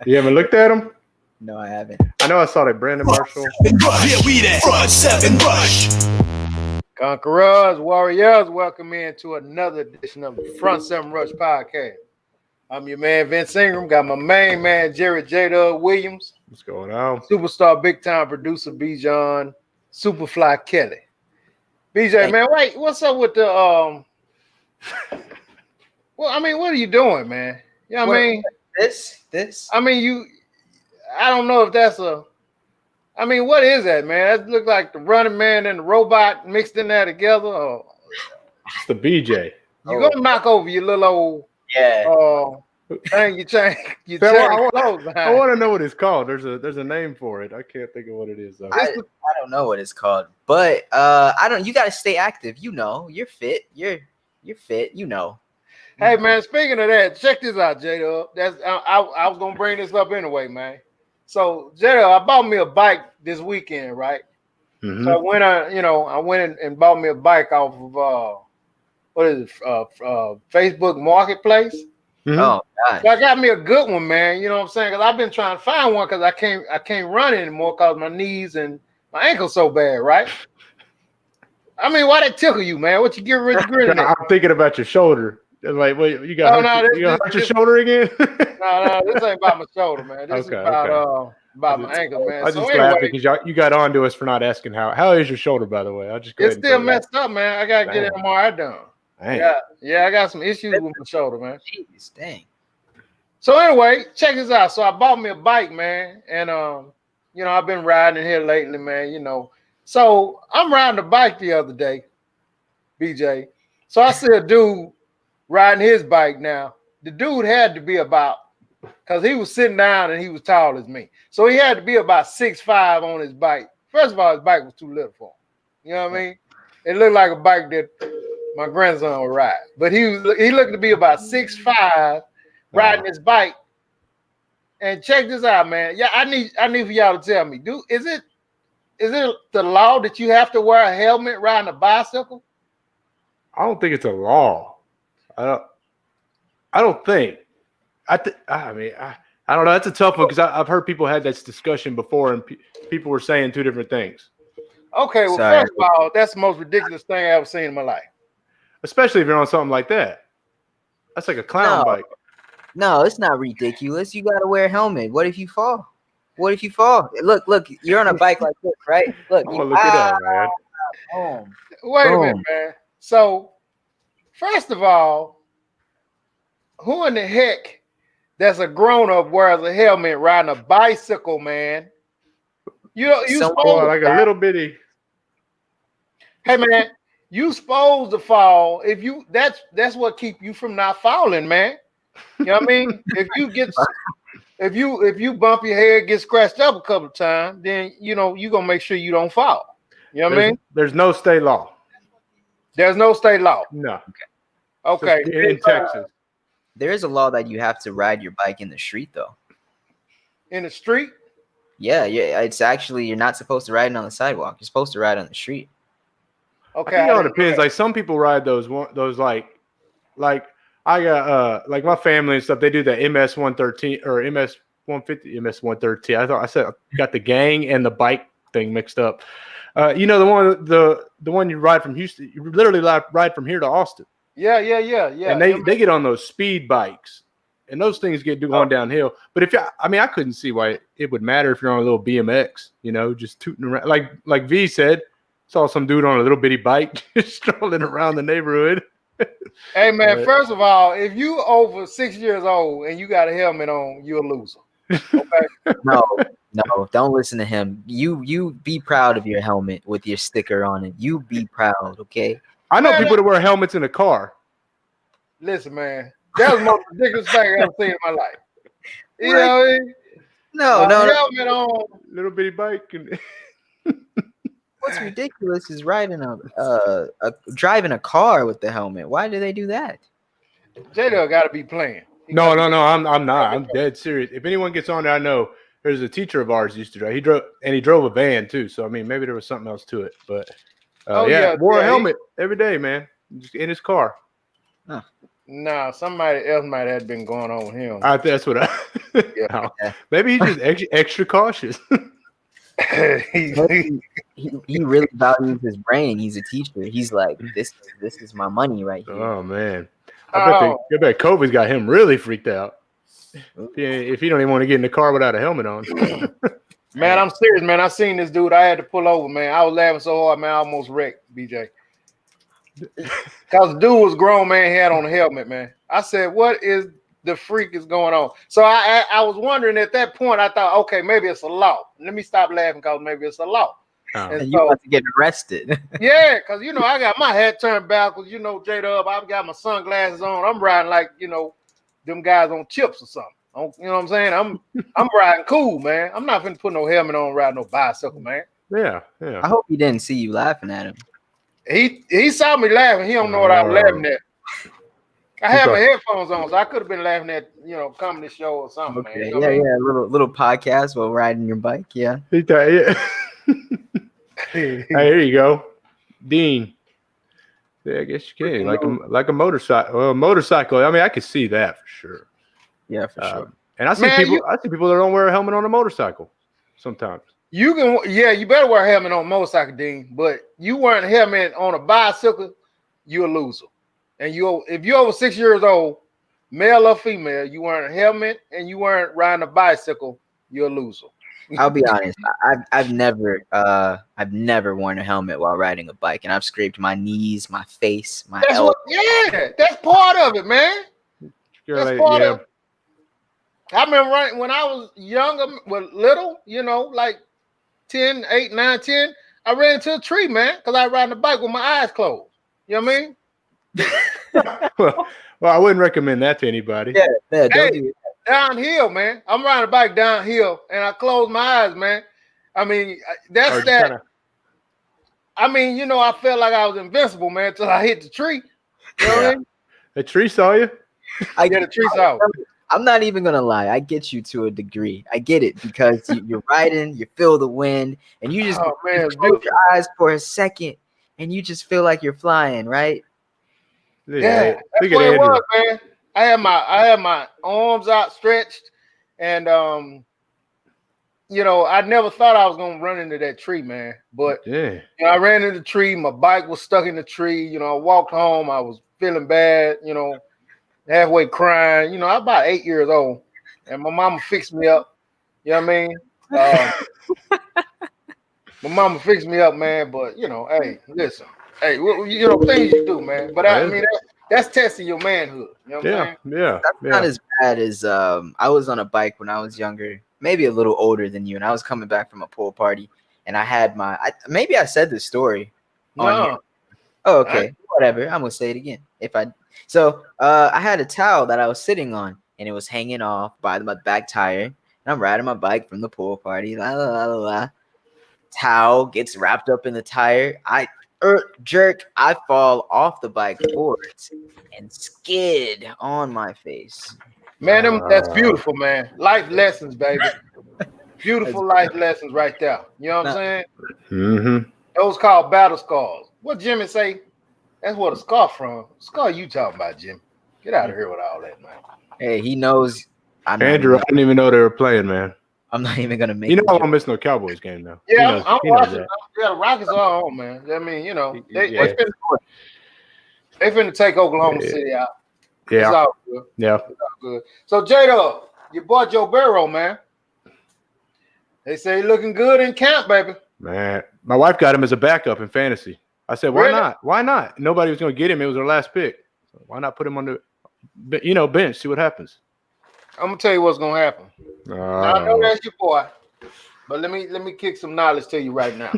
You haven't looked at them? No, I haven't. I know I saw that Brandon Marshall. Here we that front seven rush. Conquerors, Warriors, welcome in to another edition of the Front Seven Rush podcast. I'm your man, Vince Ingram. Got my main man, Jerry J. Williams. What's going on? Superstar, big-time producer, Bijan Superfly Kelly. BJ, man, wait, what's up with the well, I mean, what are you doing, man? You know what I mean? This? I mean, I don't know if that's I mean, what is that, man? That look like the Running Man and the robot mixed in there together. Or It's the BJ. you gonna knock over your little old thing you change clothes. I want to know what it's called. There's a name for it. I can't think of what it is though. I don't know what it's called, but I don't. You got to stay active. You know, you're fit. You're fit. You know. Hey man, speaking of that, check this out, J-Dub. That's I was gonna bring this up anyway, man. So J-Dub, I bought me a bike this weekend, right? Mm-hmm. So I went and bought me a bike off of what is it? Facebook Marketplace. Mm-hmm. Oh God. So I got me a good one, man. You know what I'm saying? Because I've been trying to find one because I can't run anymore because my knees and my ankle's so bad, right? I mean, why they tickle you, man? What you get rid of grinning at? I'm thinking about your shoulder. Like, wait, you got hurt your shoulder again? No, this ain't about my shoulder, man. This is about my ankle, man. I just laughed because you got on to us for not asking how is your shoulder, by the way. I'll just go it's still messed up, man. I gotta get MRI done. Dang. Yeah, I got some issues with my shoulder, man. Jeez, dang. So anyway, check this out. So I bought me a bike, man, and I've been riding here lately, man. So I'm riding the bike the other day, BJ. So I see a dude riding his bike now. The dude had to be because he was sitting down and he was tall as me. So he had to be about 6'5" on his bike. First of all, his bike was too little for him. You know what I mean? It looked like a bike that my grandson would ride. But he looked to be about 6'5", riding his bike. And check this out, man. Yeah, I need for y'all to tell me, dude, is it the law that you have to wear a helmet riding a bicycle? I don't think it's a law. I don't think. I don't know. That's a tough one because I've heard people had this discussion before, and people were saying two different things. Okay, well, first of all, that's the most ridiculous thing I ever seen in my life. Especially if you're on something like that. That's like a clown bike. No, it's not ridiculous. You got to wear a helmet. What if you fall? Look, you're on a bike like this, right? Look, look it up, man. Wait a minute, man. So, first of all, who in the heck that's a grown-up wears a helmet riding a bicycle, man? You supposed like a little bitty. Hey man, you supposed to fall if you that's what keep you from not falling, man. You know what I mean? If you bump your head, get scratched up a couple of times, then you gonna make sure you don't fall. You know what I mean? There's no state law. There's no state law. No. Okay. In Texas. There is a law that you have to ride your bike in the street, though. In the street? Yeah. It's actually you're not supposed to ride it on the sidewalk. You're supposed to ride on the street. Okay. I think it depends. Like some people ride those like I got like my family and stuff. They do the MS 113 or MS 150, MS 113. I said I got the gang and the bike thing mixed up. The one you ride from Houston. You literally ride from here to Austin. Yeah. And they get on those speed bikes, and those things get going downhill. But I couldn't see why it would matter if you're on a little BMX, just tooting around. Like V said, saw some dude on a little bitty bike just strolling around the neighborhood. Hey man, first of all, if you over 6 years old and you got a helmet on, you're a loser. Okay. No, don't listen to him. You be proud of your helmet with your sticker on it. You be proud, okay? I know people that wear helmets in a car. Listen, man, that was the most ridiculous thing I've ever seen in my life. You know what I mean? No. Helmet on, little bitty bike. What's ridiculous is driving a car with the helmet. Why do they do that? J-Dub got to be playing. No, I'm not. I'm dead serious. If anyone gets on there, I know there's a teacher of ours used to drive. He drove a van too. So I mean, maybe there was something else to it. But wore a helmet every day, man, just in his car. Huh. Nah, somebody else might have been going on with him. That's what I. Yeah. No. Maybe he's just extra cautious. Maybe he really values his brain. He's a teacher. He's like, this is my money right here. Oh man, I bet COVID's got him really freaked out. If he don't even want to get in the car without a helmet on. Man, I'm serious, man. I seen this dude. I had to pull over, man. I was laughing so hard, man. I almost wrecked, BJ. Because the dude was grown, man. He had on a helmet, man. I said, what is the freak is going on? So I was wondering at that point, I thought, okay, maybe it's a law. Let me stop laughing because maybe it's a law. Oh. And you about to get arrested. Yeah, because, I got my head turned backwards. J-Dub, I've got my sunglasses on. I'm riding like, them guys on chips or something. You know what I'm saying? I'm riding cool, man. I'm not finna put no helmet on, ride no bicycle, man. Yeah. I hope he didn't see you laughing at him. He saw me laughing. He don't know what I was laughing at. I had my headphones on, so I could have been laughing at comedy show or something. Okay, man. yeah, little podcast while riding your bike. Yeah. He thought, yeah. Hey, here you go, Dean. Yeah, I guess you can like a motorcycle. Well, motorcycle. I mean, I could see that for sure. Yeah, for sure. And I see people that don't wear a helmet on a motorcycle sometimes. You better wear a helmet on a motorcycle, Dean. But you wearing a helmet on a bicycle, you're a loser. And if you're over 6 years old, male or female, you wearing a helmet and you weren't riding a bicycle, you're a loser. I'll be honest. I've never worn a helmet while riding a bike, and I've scraped my knees, my face, my elbow. That's part of it, man. That's part of it. I remember when I was younger, little, like 10, 8, 9, 10, I ran into a tree, man, because I ride the bike with my eyes closed. You know what I mean? well, I wouldn't recommend that to anybody. Yeah, don't do it. Downhill, man. I'm riding a bike downhill, and I close my eyes, man. I mean, that's that. I mean, I felt like I was invincible, man, until I hit the tree. You know what I mean? The tree saw you? The tree saw. I'm not even gonna lie. I get you to a degree. I get it because you're riding, you feel the wind, and you just close your eyes for a second, and you just feel like you're flying, right? Yeah, that's what it was, man. I had my arms outstretched, and I never thought I was gonna run into that tree, man. But I ran into the tree. My bike was stuck in the tree. I walked home. I was feeling bad. Halfway crying. I was about 8 years old, and my mama fixed me up. You know what I mean? My mama fixed me up, man. But hey, listen, hey, things you do, man. But I mean, that's testing your manhood. You know what I'm saying? Yeah. That's not as bad as I was on a bike when I was younger, maybe a little older than you, and I was coming back from a pool party, and I had maybe I said this story. No. Oh, okay. Whatever. I'm gonna say it again. I had a towel that I was sitting on, and it was hanging off by my back tire. And I'm riding my bike from the pool party. Towel gets wrapped up in the tire. I jerk. I fall off the bike forwards and skid on my face. Man, that's beautiful, man. Life lessons, baby. Beautiful life lessons right there. You know what I'm saying? Mm-hmm. Those called battle scars. What Jimmy say? That's what a scar from. Scar you talking about, Jim? Get out of here with all that, man. Hey, he knows. Andrew, I didn't even know they were playing, man. I'm not even gonna make. I won't miss no Cowboys game now. Yeah, I'm watching. Yeah, the Rockets are on, man. I mean, they finna take Oklahoma City out. Yeah, it's all good. Yeah, it's all good. So J-Dub, your boy Joe Burrow, man. They say he's looking good in camp, baby. Man, my wife got him as a backup in fantasy. I said, why Really? not? Why not? Nobody was going to get him. It was our last pick. So why not put him on the, bench? See what happens. I'm gonna tell you what's gonna happen. Now, I know that's your boy, but let me kick some knowledge to you right now.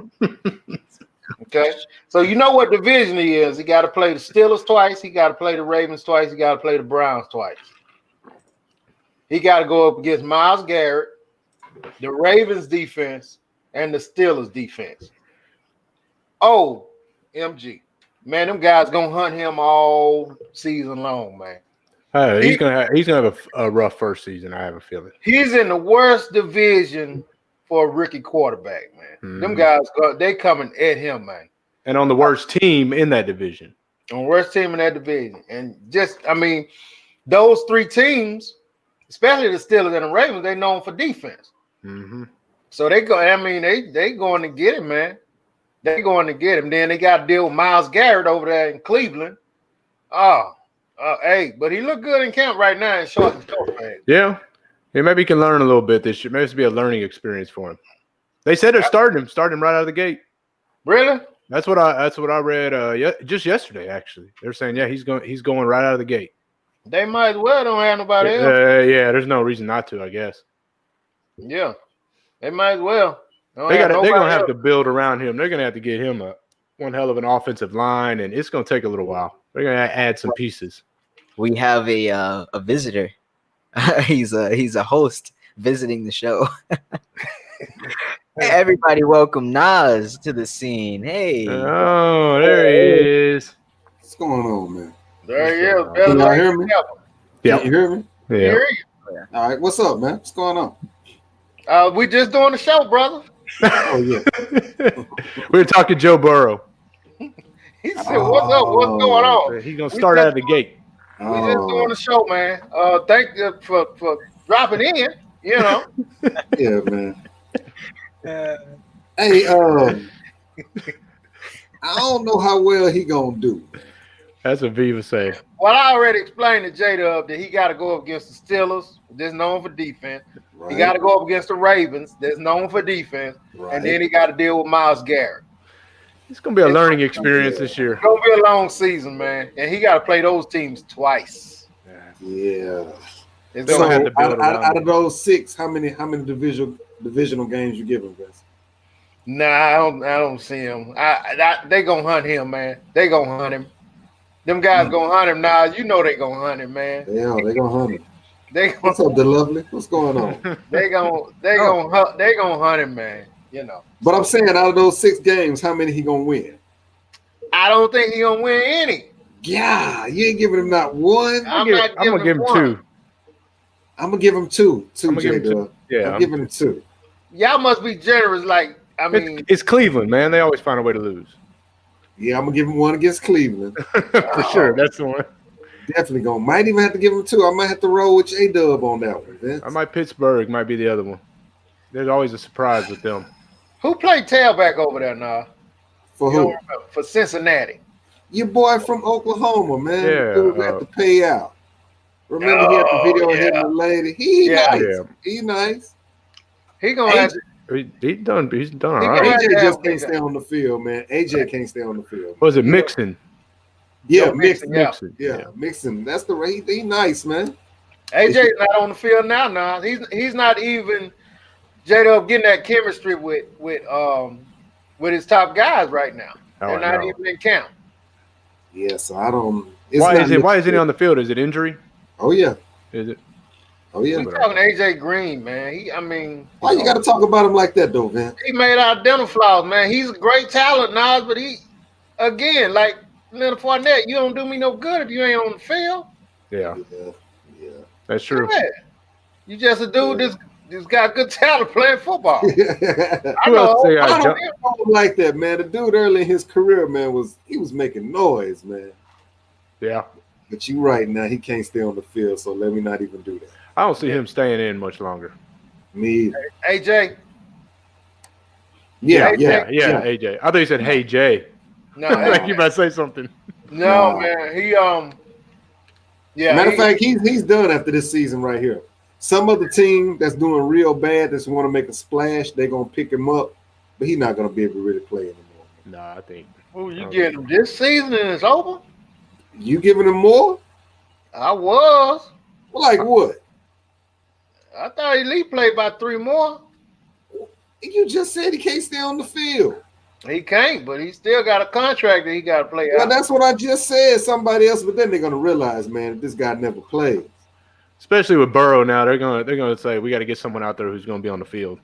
Okay, so you know what division he is. He got to play the Steelers twice. He got to play the Ravens twice. He got to play the Browns twice. He got to go up against Myles Garrett, the Ravens defense, and the Steelers defense. Oh, MG, man, them guys gonna hunt him all season long, man. Hey, he's gonna have a rough first season. I have a feeling. He's in the worst division for a rookie quarterback, man. Them guys, they coming at him, man. And on the worst team in that division. On worst team in that division. And just, I mean, those three teams, especially the Steelers and the Ravens, they're known for defense. Mm-hmm. So they go, I mean, they going to get him, man. They going to get him. Then they got to deal with Myles Garrett over there in Cleveland. Hey, but he look good in camp right now in short man. Yeah. Maybe he can learn a little bit this year. Maybe it's be a learning experience for him. They said they're starting him right out of the gate. Really? That's what I read just yesterday, actually. They're saying, yeah, he's going right out of the gate. They might as well don't have nobody else. Yeah, there's no reason not to, I guess. Yeah. They might as well. They're gonna have to build around him. They're gonna have to get him one hell of an offensive line, and it's gonna take a little while. They're gonna add some pieces. We have a visitor. He's a host visiting the show. Hey, everybody, welcome Nas to the scene. Hey. Oh, there he is. What's going on, man? There he is. Can y'all hear me? Yeah. Can you hear me? Yeah. All right. What's up, man? What's going on? We just doing the show, brother. Oh yeah. We were talking Joe Burrow. He said, "What's up? What's going on?" He's gonna start out of the gate. We just doing the show, man. Thank you for dropping in. You know. Yeah, man. Hey, I don't know how well he gonna do. That's what Viva say. Well, I already explained to J-Dub that he got to go up against the Steelers, that's known for defense. Right. He got to go up against the Ravens, that's known for defense, Right. and then he got to deal with Myles Garrett. It's gonna be a learning experience this year. It's gonna be a long season, man, and he got to play those teams twice. Yeah. It's So gonna have to build around out him. of those 6, how many divisional games you give him, guys? Nah, I don't see him. They gonna hunt him, man. They gonna hunt him. Them guys gonna hunt him now. You know they gonna hunt him, man. Yeah, they gonna hunt him. They What's gonna up, DeLovely? What's going on? they gonna hunt him, man. You know. But I'm saying, out of those 6 games, how many he gonna win? I don't think he gonna win any. Yeah, you ain't giving him not one. I'm gonna give him one. 2. I'm gonna give him 2. I'm gonna give him 2. Yeah, I'm giving him 2. Y'all must be generous. Like, I mean, it's Cleveland, man. They always find a way to lose. Yeah, I'm gonna give him 1 against Cleveland. For sure, that's the one. Definitely gonna. Might even have to give him 2. I might have to roll with J-Dub on that one. Vince. Pittsburgh might be the other one. There's always a surprise with them. who played tailback over there now? For You who? don't remember. For Cincinnati. Your boy from Oklahoma, man. Yeah, Dude, we had to pay out. Remember he had the video of yeah. him and the lady. He Yeah. nice. Yeah. He nice. He gonna have to, He's done all He right. gonna- AJ Yeah, just yeah. can't stay on the field, man. AJ can't stay on the field. Was it Mixon? Yeah, Mixon, Mixon. yeah. Mixon. Yeah, Mixon. That's the rate. He nice, man. AJ's not on the field now. Nah, he's not even J-Dub getting that chemistry with his top guys right now. Oh, They're I not know. even in camp. Yeah, so I don't. It's Why not is he legit. on the field? Is it injury? Oh yeah, Is it? oh yeah. We talking AJ Green, man. Why you got to talk about him like that, though, Vince? He made our dental flaws, man. He's a great talent, Nas, but he, again, like Leonard Fournette, you don't do me no good if you ain't on the field. Yeah, Yeah, that's true. Yeah. You just a dude that's got good talent playing football. yeah. I Who else know. they got? I Jo- don't even like that, man. The dude early in his career, man, was making noise, man. Yeah, But you right now, he can't stay on the field, so let me not even do that. I don't see him staying in much longer. Me either. AJ, Yeah, Yeah, yeah. AJ. I thought you said, "Hey Jay." no, Like you about to say something. no, Nah. man. Yeah. Matter of fact, he's done after this season right here. Some other team that's doing real bad, that's want to make a splash, they're gonna pick him up, but he's not gonna be able to really play anymore. Nah, I think. Who you getting him this season and it's over? You giving him more? I was. Like what? I thought Elite played about 3 more. You just said he can't stay on the field. He can't, but he still got a contract that he got to play Well, out. that's what I just said. Somebody else, but then they're gonna realize, man, if this guy never plays. Especially with Burrow now, they're gonna say we got to get someone out there who's gonna be on the field.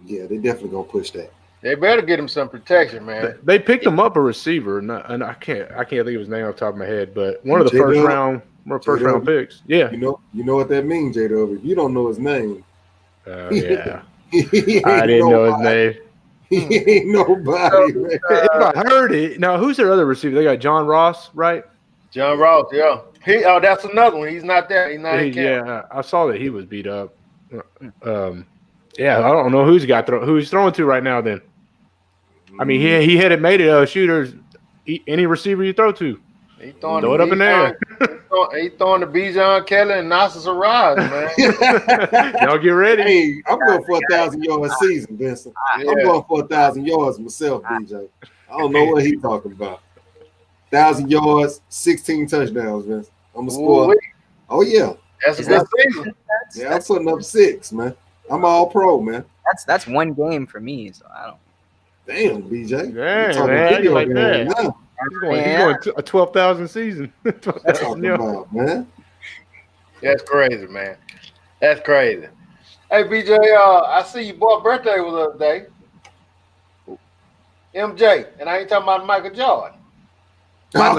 Yeah, they definitely gonna push that. They better get him some protection, man. They picked him up a receiver, and I can't think of his name off the top of my head, but one of the J-Dub? first round picks. Yeah, You know what that means, J-Dub. If you don't know his name, yeah. he I ain't didn't know his nobody. name. He ain't nobody, man. If I heard it. Now, who's their other receiver? They got John Ross, right? John Ross, yeah. That's another one. He's not there. He's not in camp. Yeah, I saw that he was beat up. Yeah, I don't know who he's throwing to right now. Then, I mean, he had it made it. Shooters, any receiver you throw to, He throwing throw it up in there. He throwing the Bijan Kelly and Nasser Siraj, man. Y'all get ready. Hey, I'm going for 1,000 yards season, Vincent. Yeah. I'm going for 1,000 yards myself, BJ. I don't know what he's talking about. 1,000 yards, 16 touchdowns, Vincent. I'm gonna score. Oh yeah, That's a good season. Yeah, I'm putting up 6, man. I'm all pro, man. That's one game for me, so I don't. Damn, BJ. Damn, man, you like that? Now. He's going a 12,000 season. That's what I'm talking about, man. That's crazy, man. That's crazy. Hey, BJ, I see your boy birthday was the other day. MJ, and I ain't talking about Michael Jordan. Oh,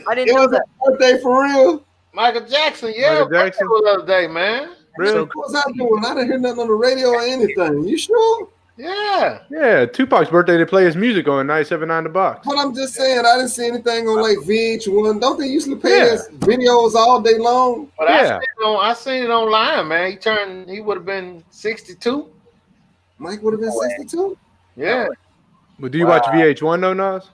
I didn't know that. Birthday for real? Michael Jackson, yeah, Michael Jackson. birthday was the other day, man. Really? What was I doing? I didn't hear nothing on the radio or anything. You sure? Yeah. Yeah, Tupac's birthday. They play his music on 97.9 The Box. But I'm just saying, I didn't see anything on like VH1. Don't they usually play Yeah. his videos all day long? But Yeah. I seen it online, man. He would have been 62. Mike would have been 62. Yeah. But do you watch VH1 though, Nas?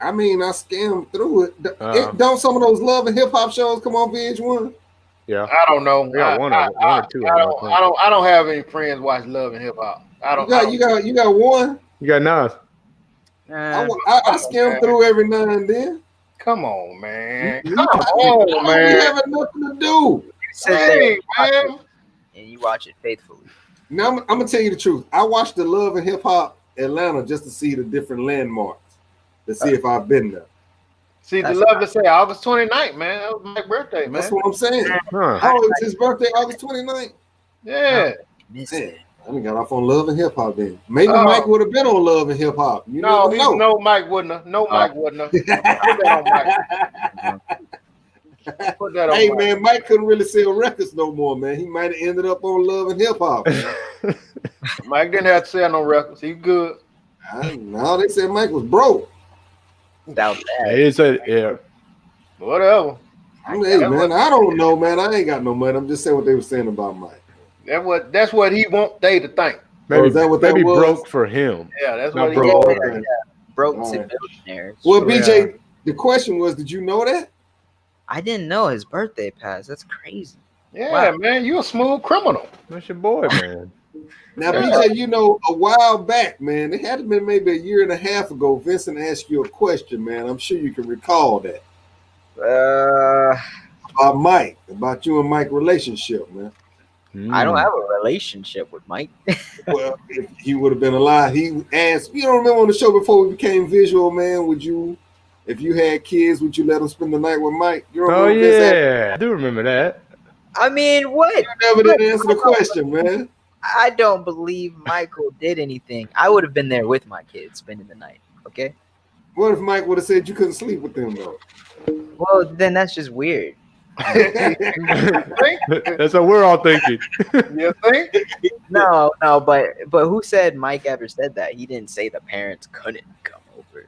I mean, I scammed through it. Don't some of those love and hip hop shows come on VH1? Yeah. I don't know. We got one or two. I don't have any friends watch Love and Hip Hop. You got one. You got Nas. I skim through every now and then. Come on, man. You Come on, We man. having nothing to do. Hey, man. And you watch it faithfully. Now I'm gonna tell you the truth. I watched the Love and Hip Hop Atlanta just to see the different landmarks, to see if I've been there. See, the love to say August 29th, man. That was my birthday, man. That's what I'm saying. Huh. Oh, it's his birthday, August 29th. Yeah. Miss Man, it. I done got off on Love and Hip Hop then. Maybe Oh. Mike would have been on Love and Hip Hop. You No, never know. no, Mike wouldn't have. No, Mike wouldn't have. Put that on Mike. Put that on Hey Mike. man, Mike couldn't really sell records no more, man. He might have ended up on Love and Hip Hop. Mike didn't have to sell no records. He good. No, they said Mike was broke. Doubt that. It is yeah. Whatever. Hey man, I don't know, man. I ain't got no money. I'm just saying what they were saying about Mike. That's what he want they to think. Maybe, is that what that maybe was? broke for him. Yeah, that's Not what he broke. want. Okay. Broke All to right. billionaires. Well, Yeah. BJ, the question was, did you know that? I didn't know his birthday passed. That's crazy. Yeah, Wow. man, you a smooth criminal. That's your boy, man. Now, Yeah. BJ, you know, a while back, man, it had to been maybe a year and a half ago, Vincent asked you a question, man. I'm sure you can recall that. About Mike, about you and Mike's relationship, man. I don't have a relationship with Mike. Well, if he would have been alive, he asked, you don't remember on the show before we became visual, man, would you, if you had kids, would you let them spend the night with Mike? You don't Oh remember Vince asked- yeah, I do remember that. I mean, what? You never did answer the question, man. I don't believe Michael did anything. I would have been there with my kids spending the night. Okay. What if Mike would have said you couldn't sleep with them, though? Well, then that's just weird. That's what we're all thinking. You think? No, but who said Mike ever said that? He didn't say the parents couldn't come over.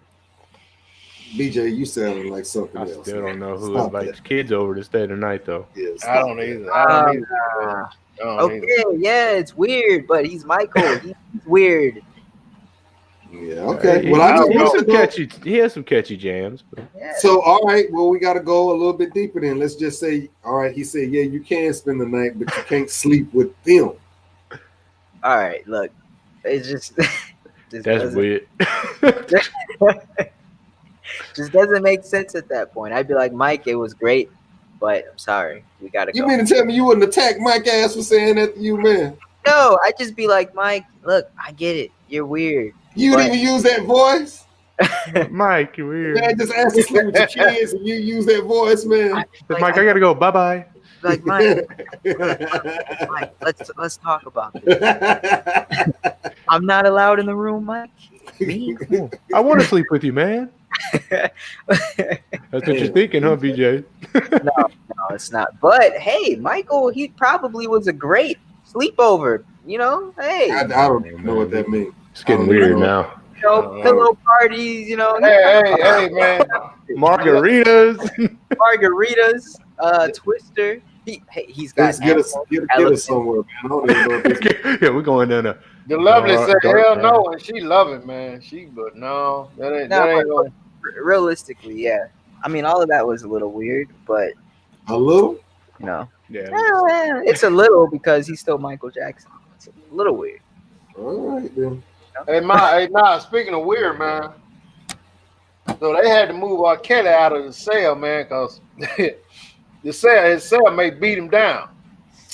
BJ, you sounding like something I else. still don't know who Stop invites kids over to stay the night though. Yeah, I stop don't that. either. I don't either. Okay, yeah, it's weird, but he's Michael. He's weird. Yeah, okay. He, Well, I he has just some want to know. catchy. He has some catchy jams. But Yeah. So, all right. Well, we got to go a little bit deeper then. Let's just say, all right. He said, yeah, you can spend the night, but you can't sleep with them. All right, look, it's just that's doesn't- weird. just doesn't make sense at that point. I'd be like, Mike, it was great, but I'm sorry, we gotta You go. mean to tell me you wouldn't attack Mike ass for saying that to you, man? No, I'd just be like, Mike, look, I get it. You're weird. You But- didn't even use that voice. Mike, you weird. Man, just ask to sleep with your kids and you use that voice, man. Mike, I gotta go. Bye bye. Like, Mike, let's talk about this. I'm not allowed in the room, Mike. Me? I want to sleep with you, man. That's what you're thinking, huh, BJ? No, it's not. But hey, Michael, he probably was a great sleepover. You know, hey, I don't even know what that means. It's getting weird now. you know, pillow parties. You know, Hey, man. Margaritas. margaritas, Twister. He's got Let's get us somewhere, man. I don't even know what this is. Yeah, we're going down there. The lovely said, Dark hell man. no, and she love it, man. But no, that ain't going. realistically, yeah. I mean, all of that was a little weird, but A little? you know, Yeah. it's a little because he's still Michael Jackson. It's a little weird. All right, then. Hey, speaking of weird, man. So they had to move R. Kelly out of the cell, man, because his cell mate beat him down.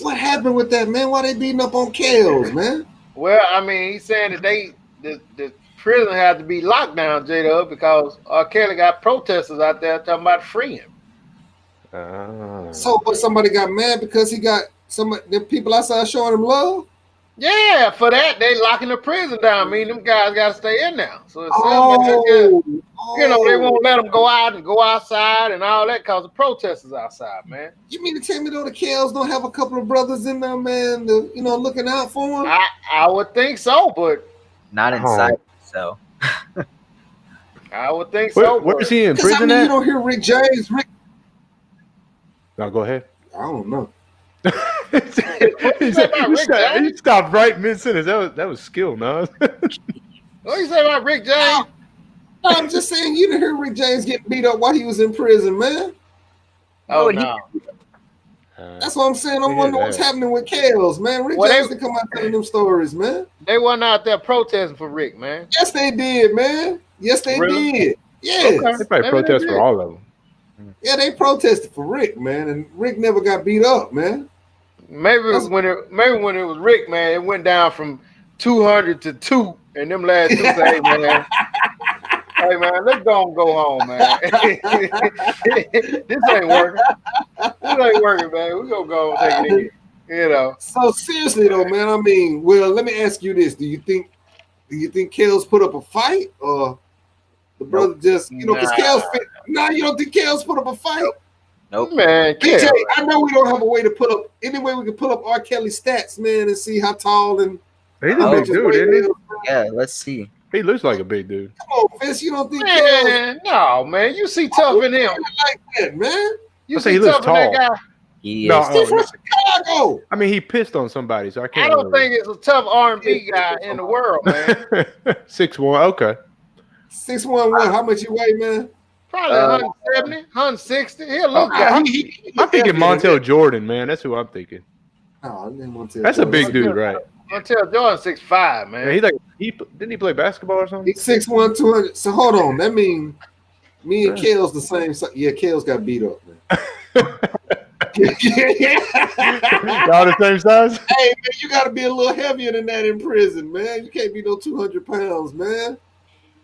What happened with that, man? Why they beating up on Kales, man? Well, I mean, he's saying that the prison had to be locked down, J-Dub, because R. Kelly got protesters out there talking about freeing him. So, but somebody got mad because he got the people outside showing him love? Yeah, for that, they locking the prison down. I mean, them guys got to stay in now. So it's you know, they won't let them go out and go outside and all that because the protesters outside, man. You mean to tell me though the Kales don't have a couple of brothers in there, man, looking out for him? I would think so, but Not inside, so. I would think so. Where's he in Because prison you at? don't hear Rick James. No, go ahead. I don't know. he stopped right mid sentence. That was skill, no? What you say about Rick James? No, I'm just saying you didn't hear Rick James get beat up while he was in prison, man. Oh, no. That's what I'm saying. I'm wondering what's happening with Kales, man. Rick James to come out telling them stories, man. They wasn't out there protesting for Rick, man. Yes, they did, man. Yes, they Really? did. Yes. Okay. They probably protest for all of them. Yeah, they protested for Rick, man, and Rick never got beat up, man. Maybe when it was Rick, man, it went down from 200 to 2, and them last two say, hey, man, let's go home, man. This ain't working. This ain't working, man. We gonna go and take it in, you know. So seriously though, man, I mean, well, let me ask you this: Do you think Kales put up a fight, or the brother just, because Kales? No, you don't think Kales put up a fight? Nope. Man, BJ, I know we don't have a way to put up any way we can put up R. Kelly stats, man, and see how tall and He's a big dude, isn't he? Yeah, let's see. He looks like a big dude. Come on, Vince, you don't think Kales Man, no, man, you see tough in him. like that, man? You I say see he looks tough in that tall. guy. He No, is. He's from Chicago. I mean, he pissed on somebody, so I can't. I don't think it's a tough R&B guy in the world, man. 6'1", okay. 6'1", how much you weigh, man? Probably 170, 160. He'll look Okay. like I'm thinking Montel Jordan, man. That's who I'm thinking. No, I didn't want to. That's a big dude, right? Montel Jordan 6'5", man. Yeah, didn't he play basketball or something? He's 6'1", 200. So hold on, that means me and Kale's the same. Yeah, Kale's got beat up, man. Y'all the same size? Hey, man, you got to be a little heavier than that in prison, man. You can't be no 200 pounds, man.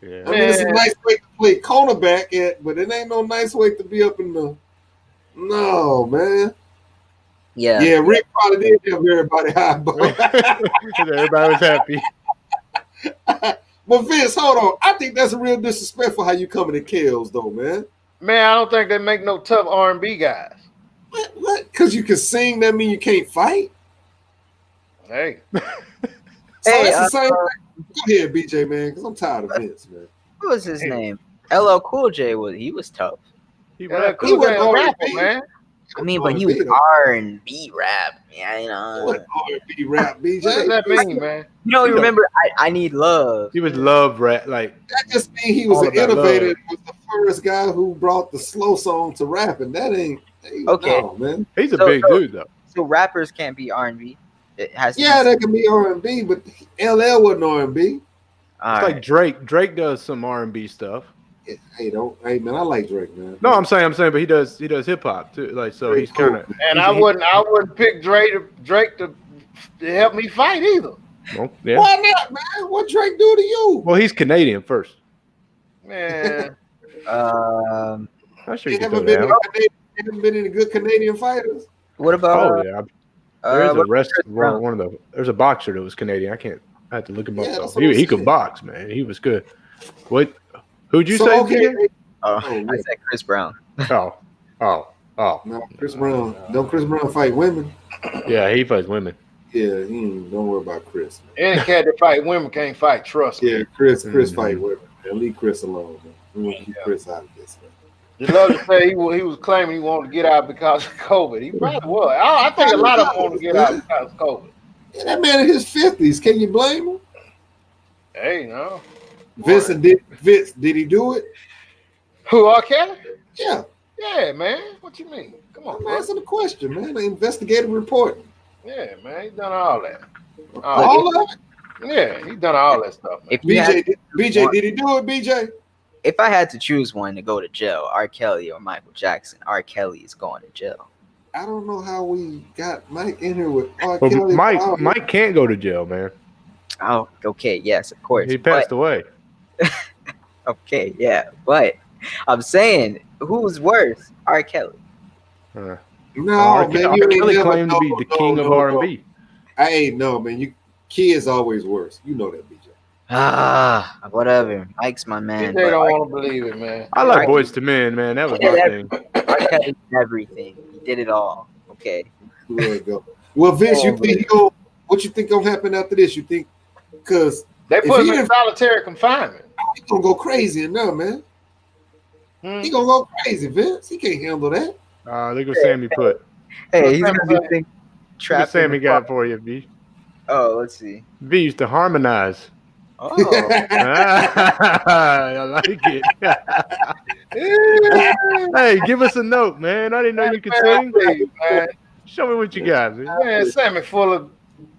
Yeah. I mean, it's a nice weight to play cornerback at, but it ain't no nice weight to be up in the. No, man. Yeah. Yeah, Rick probably did have everybody high, but Everybody was happy. But Vince, hold on. I think that's a real disrespectful how you coming to Kales, though, man. Man, I don't think they make no tough R&B guys. What? Because you can sing, that mean you can't fight? Hey. So Hey, that's the same thing. Go ahead, BJ, man, because I'm tired of Vince, man. What was his name? LL Cool J was tough. He Yeah, rapped. cool wasn't guy R&B. rapper, man. I mean, but he was R&B rap. Yeah, you know. What R&B rap, BJ? What does that mean, man? You know, remember I Need Love. He was love rap, like That just means he was All an about innovator. love. Was the first guy who brought the slow song to rap, and that ain't Okay. no, man. he's a So- big dude though. So rappers can't be R&B. It has to Yeah, be. that can be R&B, but LL wasn't R&B. All It's right. like Drake. Drake does some R&B stuff. Hey, man, I like Drake, man. No, I'm saying, but he does hip hop too. Like, so he's kind of. And I wouldn't pick Drake to help me fight either. Well, yeah. Why not, man? What Drake do to you? Well, he's Canadian first. Man. I'm sure You you can haven't throw been, that. you haven't been any good Canadian fighters. What about? Oh yeah, there's what a rest. Chris Brown? One of the. There's a boxer that was Canadian. I had to look him up. Yeah, though. that's what I'm He could saying. box, man. He was good. What? Who'd you So, say? okay, BJ? Oh, Oh, I yeah. said Chris Brown. Oh. no, Chris Brown. Don't Chris Brown fight women? Yeah, he fights women. Yeah, don't worry about Chris. Man. Any cat that fight women can't fight. Trust me. Yeah, Chris fight women. Man. Leave Chris alone, man. We want to keep Chris out of this, man. You love to say he was claiming he wanted to get out because of COVID. He probably was. I think a lot of them want to get out because of COVID. Yeah, that man in his 50s. Can you blame him? Hey, no. Vince, did he do it? Who, R. Kelly? Yeah. Yeah, man. What you mean? Come on, I'm man. asking the question, man. The investigative report. Yeah, man. He done all that. All of it? Yeah, he done all that stuff, man. BJ, did he do it, BJ? If I had to choose one to go to jail, R. Kelly or Michael Jackson, R. Kelly is going to jail. I don't know how we got Mike in here with R. But Kelly. Mike can't go to jail, man. Oh, okay, yes, of course. He passed away. Okay, yeah, but I'm saying, who's worse, R. Kelly? No, R. man, R. Kelly claimed to be the king of R&B. Man. Kid's always worse. You know that, BJ. Whatever. Mike's my man. They don't want to believe it, man. I like Boys to Men, man. That was my thing. R. Kelly did everything. He did it all. Okay. There you go. Well, Vince, what you think gonna happen after this? You think because they put him in solitary confinement. He's gonna go crazy in there, man. He gonna go crazy, Vince. He can't handle that. Look what Sammy put. Hey, he's gonna be trapped. What Sammy got for you, V? Oh, let's see. V used to harmonize. Oh, I like it. Hey, give us a note, man. I didn't know you could sing. Man. Show me what you got, man. Man, Sammy full of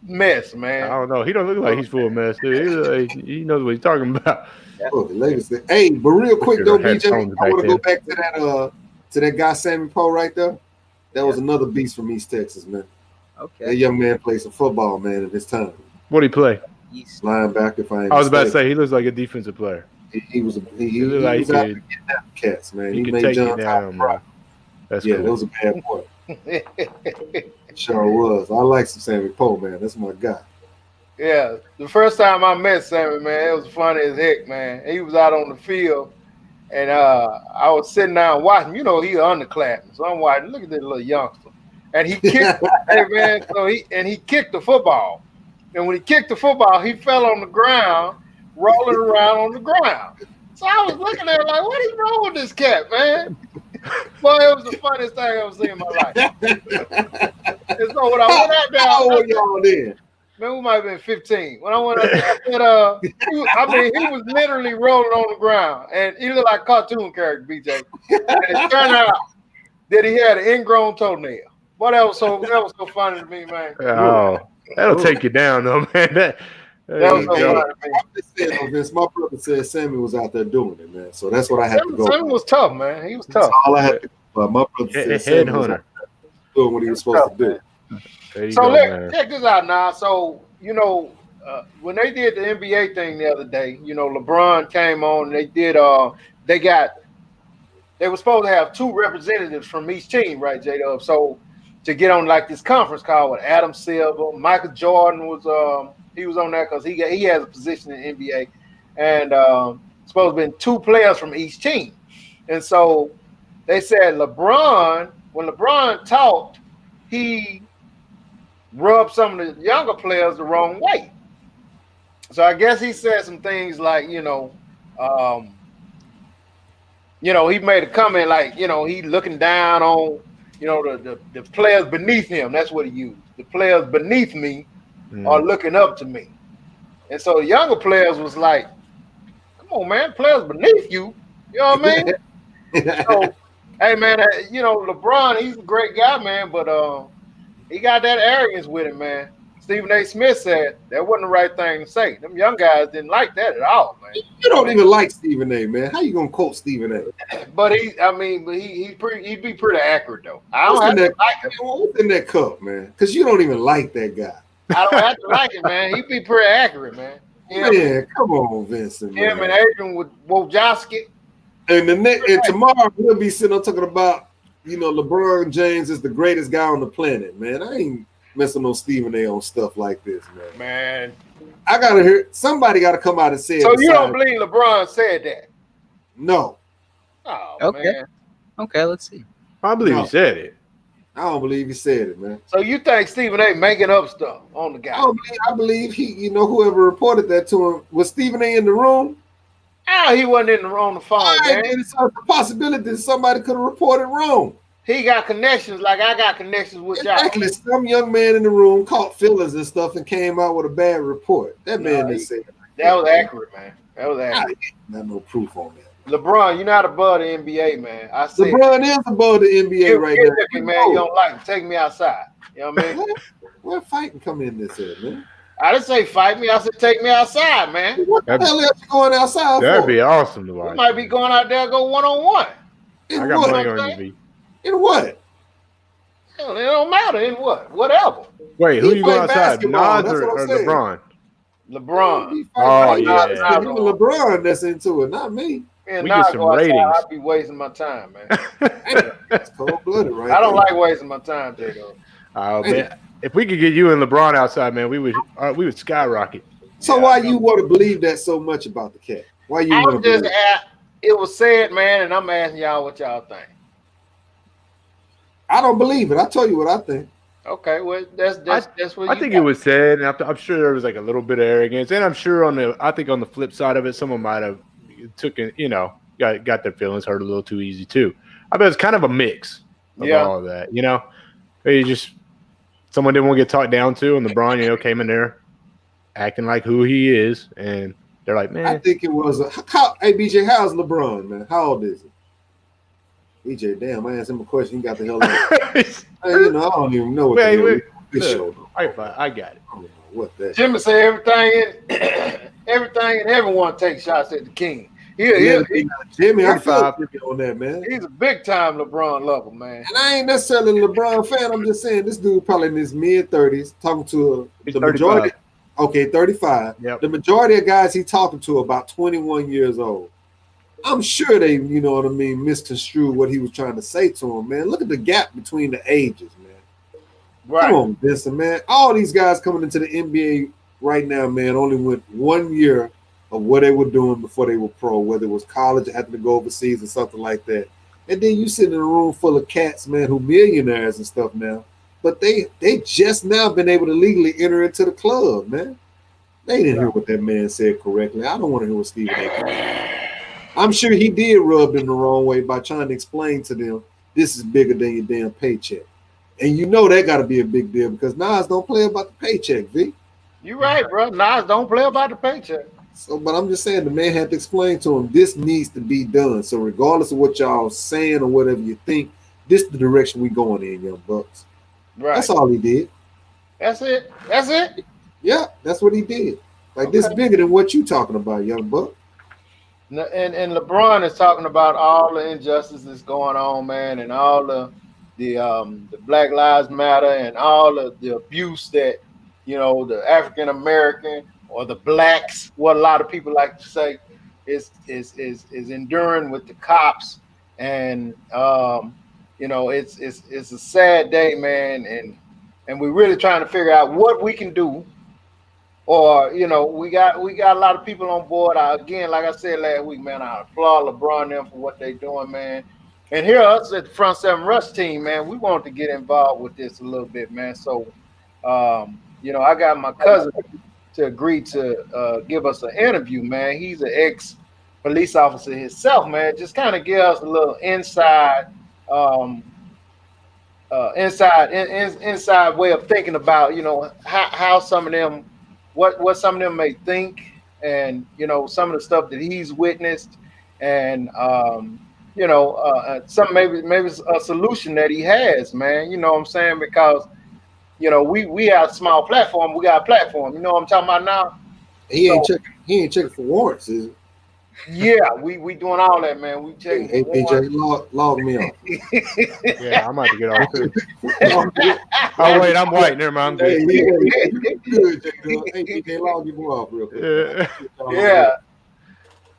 mess, man. I don't know. He don't look like he's full of mess, dude. He knows what he's talking about. Oh, the latest thing. Hey, but real quick though, BJ, I want to go back to that guy Sammy Poe right there. That was another beast from East Texas, man. okay. That young man plays some football, man, in his time. What'd he play? Linebacker, if I ain't I was about to mistaken. say he looks like a defensive player. He was looked out like he there could- getting out the cats, man. He could made take you John down, proud. man. That's Yeah, cool. that was a bad boy. Sure was. I like some Sammy Poe, man. That's my guy. Yeah, the first time I met Sammy, man, it was funny as heck, man. He was out on the field, and I was sitting down watching. You know, he's an underclassman, so I'm watching. Look at this little youngster, and he kicked. Hey, man, he kicked the football, and when he kicked the football, he fell on the ground, rolling around on the ground. So I was looking at it like, what is wrong with this cat, man? Boy, it was the funniest thing I ever seen in my life. And so when I went out there, How old y'all then? man, we might have been 15. When I went out there, I said, he was literally rolling on the ground, and he looked like a cartoon character, BJ. And it turned out that he had an ingrown toenail. Boy, that was so funny to me, man. Oh, that'll take you down, though, man. That was so funny to me. Vince, my brother said Sammy was out there doing it, man. So that's what I had to go. Sammy was tough, man. He was That's tough. all I had to go. My brother said Sammy was out there doing what he was supposed to do. There you So go, man. check this out now. So, you know, when they did the NBA thing the other day, you know, LeBron came on and they did they were supposed to have 2 representatives from each team, right, J-Dub? So to get on like this conference call with Adam Silver, Michael Jordan was he was on there because he has a position in the NBA, and supposed to have been 2 players from each team. And so they said when LeBron talked, he rubbed some of the younger players the wrong way. So I guess he said some things like, he made a comment like, he looking down on, the players beneath him. That's what he used. The players beneath me are looking up to me. And so the younger players was like, come on, man, players beneath you. You know what I mean? So, hey, man, LeBron, he's a great guy, man, but he got that arrogance with him, man. Stephen A. Smith said that wasn't the right thing to say. Them young guys didn't like that at all, man. You don't even like Stephen A., man. How you gonna quote Stephen A.? But he'd be pretty accurate though. I don't have to like him. What's in that cup, man? Because you don't even like that guy. I don't have to like him, man. He'd be pretty accurate, man. Man, come on, Vincent. Him Man. and Adrian Wojnarowski. And tomorrow we'll be sitting on talking about, LeBron James is the greatest guy on the planet, man. I ain't messing on Stephen A. on stuff like this, man. Man. I gotta hear somebody gotta come out and say it. So you don't believe LeBron said that? No. Oh Okay. man. Okay, let's see. I believe he said it. I don't believe he said it, man. So you think Stephen A. making up stuff on the guy? I believe he, whoever reported that to him, was Stephen A. in the room? He wasn't on the phone, man. It's a possibility that somebody could have reported wrong. He got connections like I got connections with y'all. Exactly. Some young man in the room caught feelings and stuff and came out with a bad report. That man didn't say that was accurate, man. That was accurate. Not no proof on that. LeBron, you're not above the NBA, man. I said LeBron is above the NBA right now. Man, you don't like it. Take me outside. You know what I mean? Where fighting come in this here, man? I didn't say fight me. I said take me outside, man. What the hell else you going outside That'd for? be awesome to watch. We might be going out there go one-on-one. I got money on you, V. In what? Hell, it don't matter. In what? Whatever. Wait, who you going outside? basketball, Nas that's or what I'm saying. LeBron? LeBron. Oh, yeah. It's LeBron that's into it, not me. Man, We get some ratings. I'd be wasting my time, man. That's cold-blooded, right? I don't like wasting my time, J-Dog. Oh man, if we could get you and LeBron outside, man, we would skyrocket. So why you want to believe that so much about the cat? Why you want to believe it? It was said, man, and I'm asking y'all what y'all think. I don't believe it. I tell you what I think. Okay, well, that's what I think it was said, and I'm sure there was like a little bit of arrogance, and I'm sure on the flip side of it, someone might have got their feelings hurt a little too easy too. I bet it's kind of a mix of all of that, someone didn't want to get talked down to, and LeBron, came in there acting like who he is, and they're like, man. I think it was hey BJ, how's LeBron, man? How old is he? BJ, damn, I asked him a question. He got the hell out. I don't even know what this show. I got it. I don't know what that. Jimmy said everything and everyone takes shots at the king. Jimmy, I feel on that, man. He's a big time LeBron lover, man. And I ain't necessarily a LeBron fan. I'm just saying this dude probably in his mid-30s talking to the majority. Okay, 35. Yep. The majority of guys he talking to are about 21 years old. I'm sure they, misconstrued what he was trying to say to him, man. Look at the gap between the ages, man. Right. Come on, Vincent, man. All these guys coming into the NBA right now, man, only went 1 year of what they were doing before they were pro, whether it was college or having to go overseas or something like that. And then you sit in a room full of cats, man, who millionaires and stuff now. But they just now been able to legally enter into the club, man. They didn't hear what that man said correctly. I don't want to hear what Stephen A. said. I'm sure he did rub them the wrong way by trying to explain to them this is bigger than your damn paycheck. And that got to be a big deal because Nas don't play about the paycheck, V. You right, bro. Nas don't play about the paycheck. So, but I'm just saying the man had to explain to him this needs to be done. So regardless of what y'all saying or whatever you think, this is the direction we going in, young bucks. Right. That's all he did. That's it. Yeah, that's what he did. Like this bigger than what you talking about, young buck. And LeBron is talking about all the injustices going on, man, and all the Black Lives Matter and all of the abuse that the African American or the blacks, what a lot of people like to say, is enduring with the cops, and it's a sad day, man, and we're really trying to figure out what we can do. Or we got a lot of people on board. Again, like I said last week, man, I applaud LeBron and them for what they're doing, man. And here us at the Front Seven Rush team, man, we want to get involved with this a little bit, man. So, I got my cousin to agree to give us an interview, man. He's an ex-police officer himself, man. Just kind of give us a little inside way of thinking about, how some of them. What some of them may think, and some of the stuff that he's witnessed, and some maybe a solution that he has, man. You know what I'm saying? Because we have a small platform, we got a platform. You know what I'm talking about now? He ain't checking for warrants, is it? Yeah, we doing all that, man. We checking. Hey, BJ, log me off. Yeah, I'm about to get off too. Oh wait, I'm white. Never mind. I'm good. Good, hey, BJ, log you off real quick. Yeah.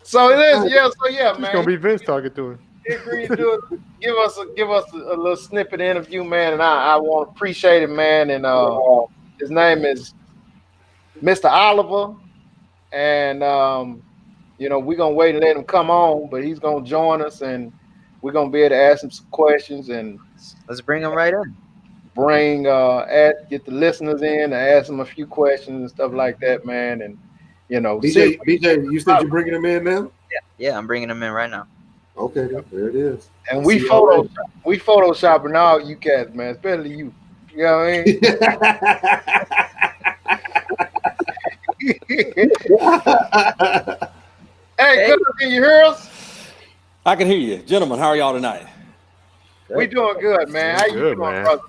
So it is. Yeah. So yeah, man. It's gonna be Vince talking to him. Agree to do it. Give us a little snippet interview, man, and I want to appreciate it, man. And his name is Mr. Oliver, and we're gonna wait and let him come on, but he's gonna join us, and we're gonna be able to ask him some questions and Let's bring him right in. Get the listeners in and ask them a few questions and stuff like that, man. And BJ, you said you're bringing him in now? Yeah, I'm bringing him in right now. Okay, there it is. And we photoshopping all you cats, man, especially you. You know what I mean? Hey, good, can you hear us? I can hear you. Gentlemen, how are y'all tonight? We doing good, man. How you doing, brother?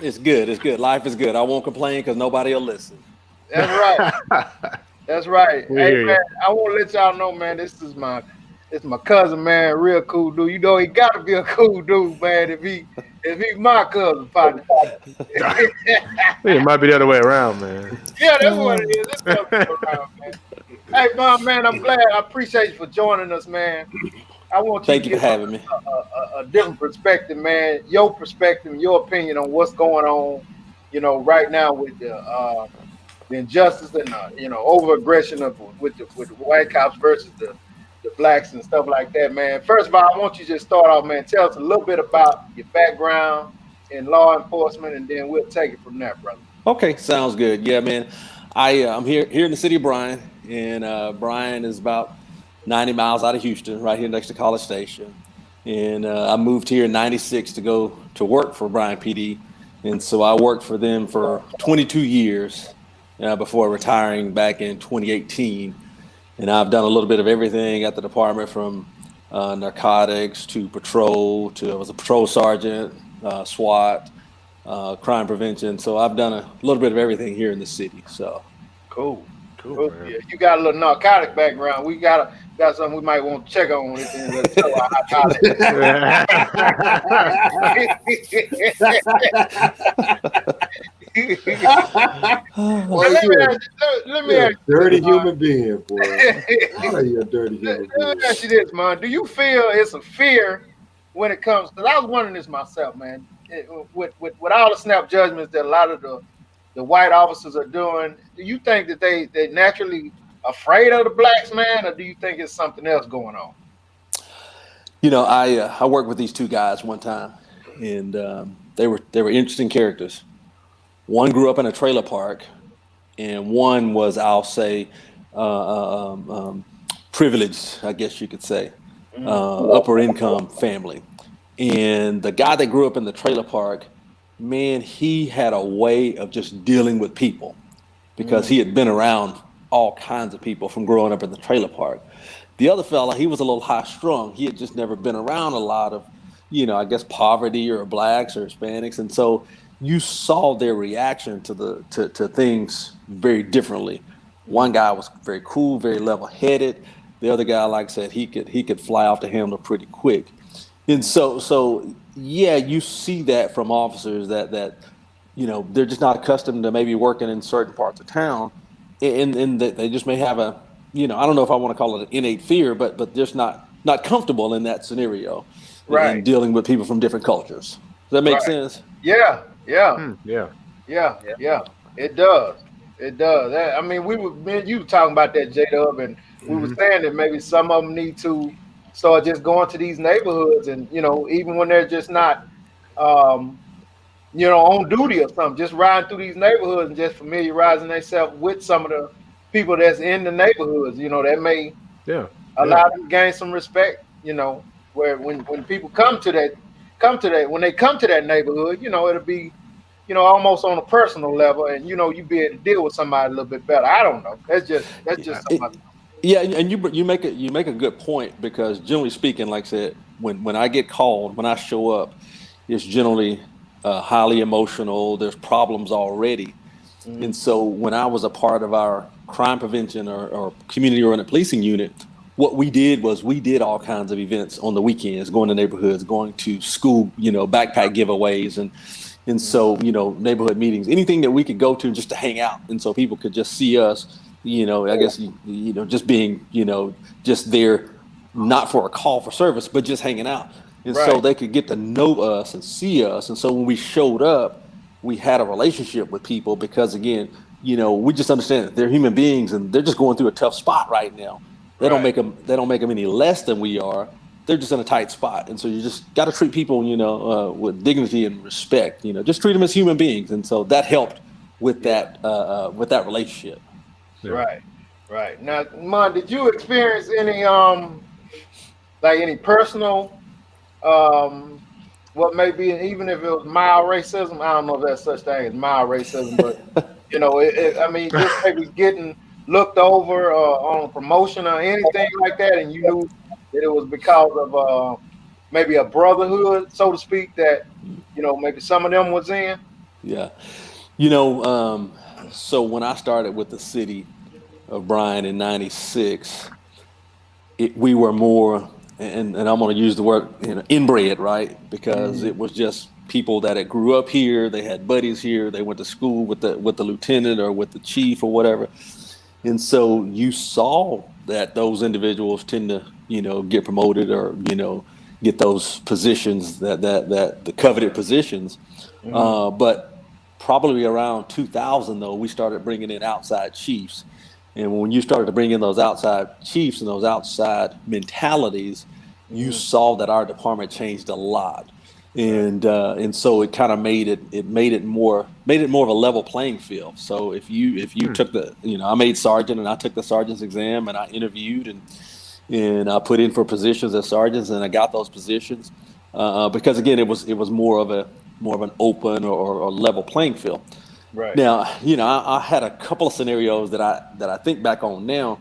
It's good. It's good. Life is good. I won't complain because nobody will listen. That's right. That's right. Hey, man, I want to let y'all know, man, this is my cousin, man. Real cool dude. You know he got to be a cool dude, man, if he my cousin, partner. It might be the other way around, man. Yeah, that's what it is. It's the other way around, man. Hey, man, I'm glad. I appreciate you for joining us, man. I want you Thank to you for having me. A different perspective, man. Your perspective, your opinion on what's going on, right now with the injustice and over-aggression with the white cops versus the blacks and stuff like that, man. First of all, I want you to just start off, man. Tell us a little bit about your background in law enforcement, and then we'll take it from there, brother. Okay, sounds good. Yeah, man. I'm here in the city of Bryan, and Bryan is about 90 miles out of Houston, right here next to College Station. And I moved here in '96 to go to work for Bryan PD. And so I worked for them for 22 years before retiring back in 2018. And I've done a little bit of everything at the department, from narcotics to patrol to I was a patrol sergeant, SWAT, crime prevention. So I've done a little bit of everything here in the city. So cool. Yeah, you got a little narcotic background. We got something we might want to check on with it. Let's tell our let me ask you, dirty human being, boy. You're a dirty human being. Let me ask you this, man. Do you feel it's a fear when it comes? Because I was wondering this myself, man. With all the snap judgments that a lot of the white officers are doing, do you think that they're naturally afraid of the blacks, man, or do you think it's something else going on? I worked with these two guys one time, and they were interesting characters. One grew up in a trailer park, and one was, I'll say, privileged, I guess you could say, upper income family. And the guy that grew up in the trailer park, man, he had a way of just dealing with people because he had been around all kinds of people from growing up in the trailer park. The other fella, he was a little high strung. He had just never been around a lot of, I guess, poverty or blacks or Hispanics. And so you saw their reaction to things very differently. One guy was very cool, very level headed. The other guy, like I said, he could fly off the handle pretty quick. And so yeah, you see that from officers that they're just not accustomed to maybe working in certain parts of town, and that they just may have a, I don't know if I want to call it an innate fear, but just not comfortable in that scenario, right? And dealing with people from different cultures. Does that make sense? Yeah. Yeah. It does. I mean, you were talking about that, J-Dub, and we were saying that maybe some of them need to start just going to these neighborhoods, and even when they're just not on duty or something, just riding through these neighborhoods and just familiarizing themselves with some of the people that's in the neighborhoods, that may allow them to gain some respect, where when people come to that when they come to that neighborhood, it'll be almost on a personal level, and you be able to deal with somebody a little bit better. I don't know. That's just something. Yeah, and you make a good point, because generally speaking, like I said, when I get called, when I show up, it's generally highly emotional. There's problems already. And so when I was a part of our crime prevention or community-oriented policing unit, what we did was we did all kinds of events on the weekends, going to neighborhoods, going to school, backpack giveaways, and so, neighborhood meetings, anything that we could go to just to hang out. And so people could just see us, I guess, just being, just there, not for a call for service, but just hanging out. And so they could get to know us and see us. And so when we showed up, we had a relationship with people, because again, we just understand that they're human beings and they're just going through a tough spot right now. They don't make them any less than we are, they're just in a tight spot. And so you just got to treat people, with dignity and respect, just treat them as human beings. And so that helped with that relationship. Yeah. Right. Now, Mon, did you experience any any personal what may be, even if it was mild racism? I don't know if that's such thing as mild racism, but just maybe getting looked over on a promotion or anything like that, and you knew that it was because of maybe a brotherhood, so to speak, that maybe some of them was in. Yeah, so when I started with the city of Bryan in '96, we were more, and I'm going to use the word inbred, right? Because it was just people that had grew up here, they had buddies here, they went to school with the lieutenant or with the chief or whatever, and so you saw that those individuals tend to get promoted or get those positions that the coveted positions, but probably around 2000 though we started bringing in outside chiefs. And when you started to bring in those outside chiefs and those outside mentalities, you saw that our department changed a lot, and so it kind of made it more of a level playing field. So if you took I made sergeant and I took the sergeant's exam and I interviewed and I put in for positions as sergeants and I got those positions because again it was more of an open or level playing field. Right. Now, I had a couple of scenarios that I think back on now.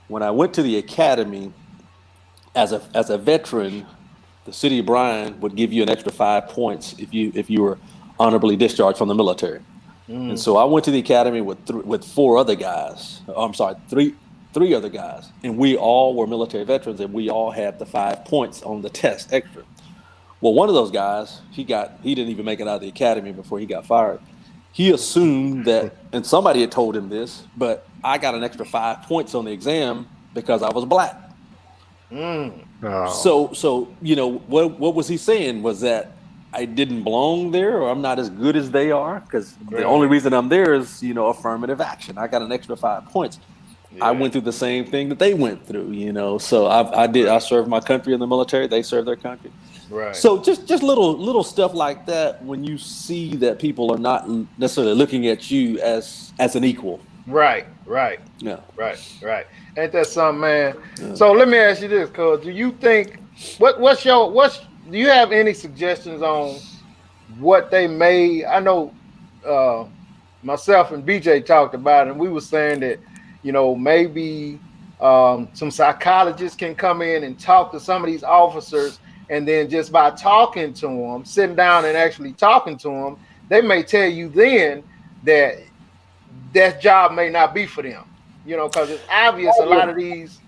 When I went to the academy as a veteran, the city of Bryan would give you an extra 5 points if you were honorably discharged from the military. And so I went to the academy with four other guys. Three other guys, and we all were military veterans, and we all had the 5 points on the test extra. Well, one of those guys, he didn't even make it out of the academy before he got fired. He assumed that, and somebody had told him this, but I got an extra 5 points on the exam because I was black. Oh. So what was he saying? Was that I didn't belong there, or I'm not as good as they are? Because the only reason I'm there is affirmative action. I got an extra 5 points. Yeah. I went through the same thing that they went through, So I served my country in the military. They served their country. Right. So just little stuff like that when you see that people are not necessarily looking at you as an equal. Right. Yeah. Right. Ain't that something, man? Yeah. So let me ask you this, cuz do you think do you have any suggestions on what they may? I know myself and BJ talked about it, and we were saying that maybe some psychologists can come in and talk to some of these officers, and then just by talking to them, sitting down and actually talking to them, they may tell you then that job may not be for them, because it's obvious a lot of these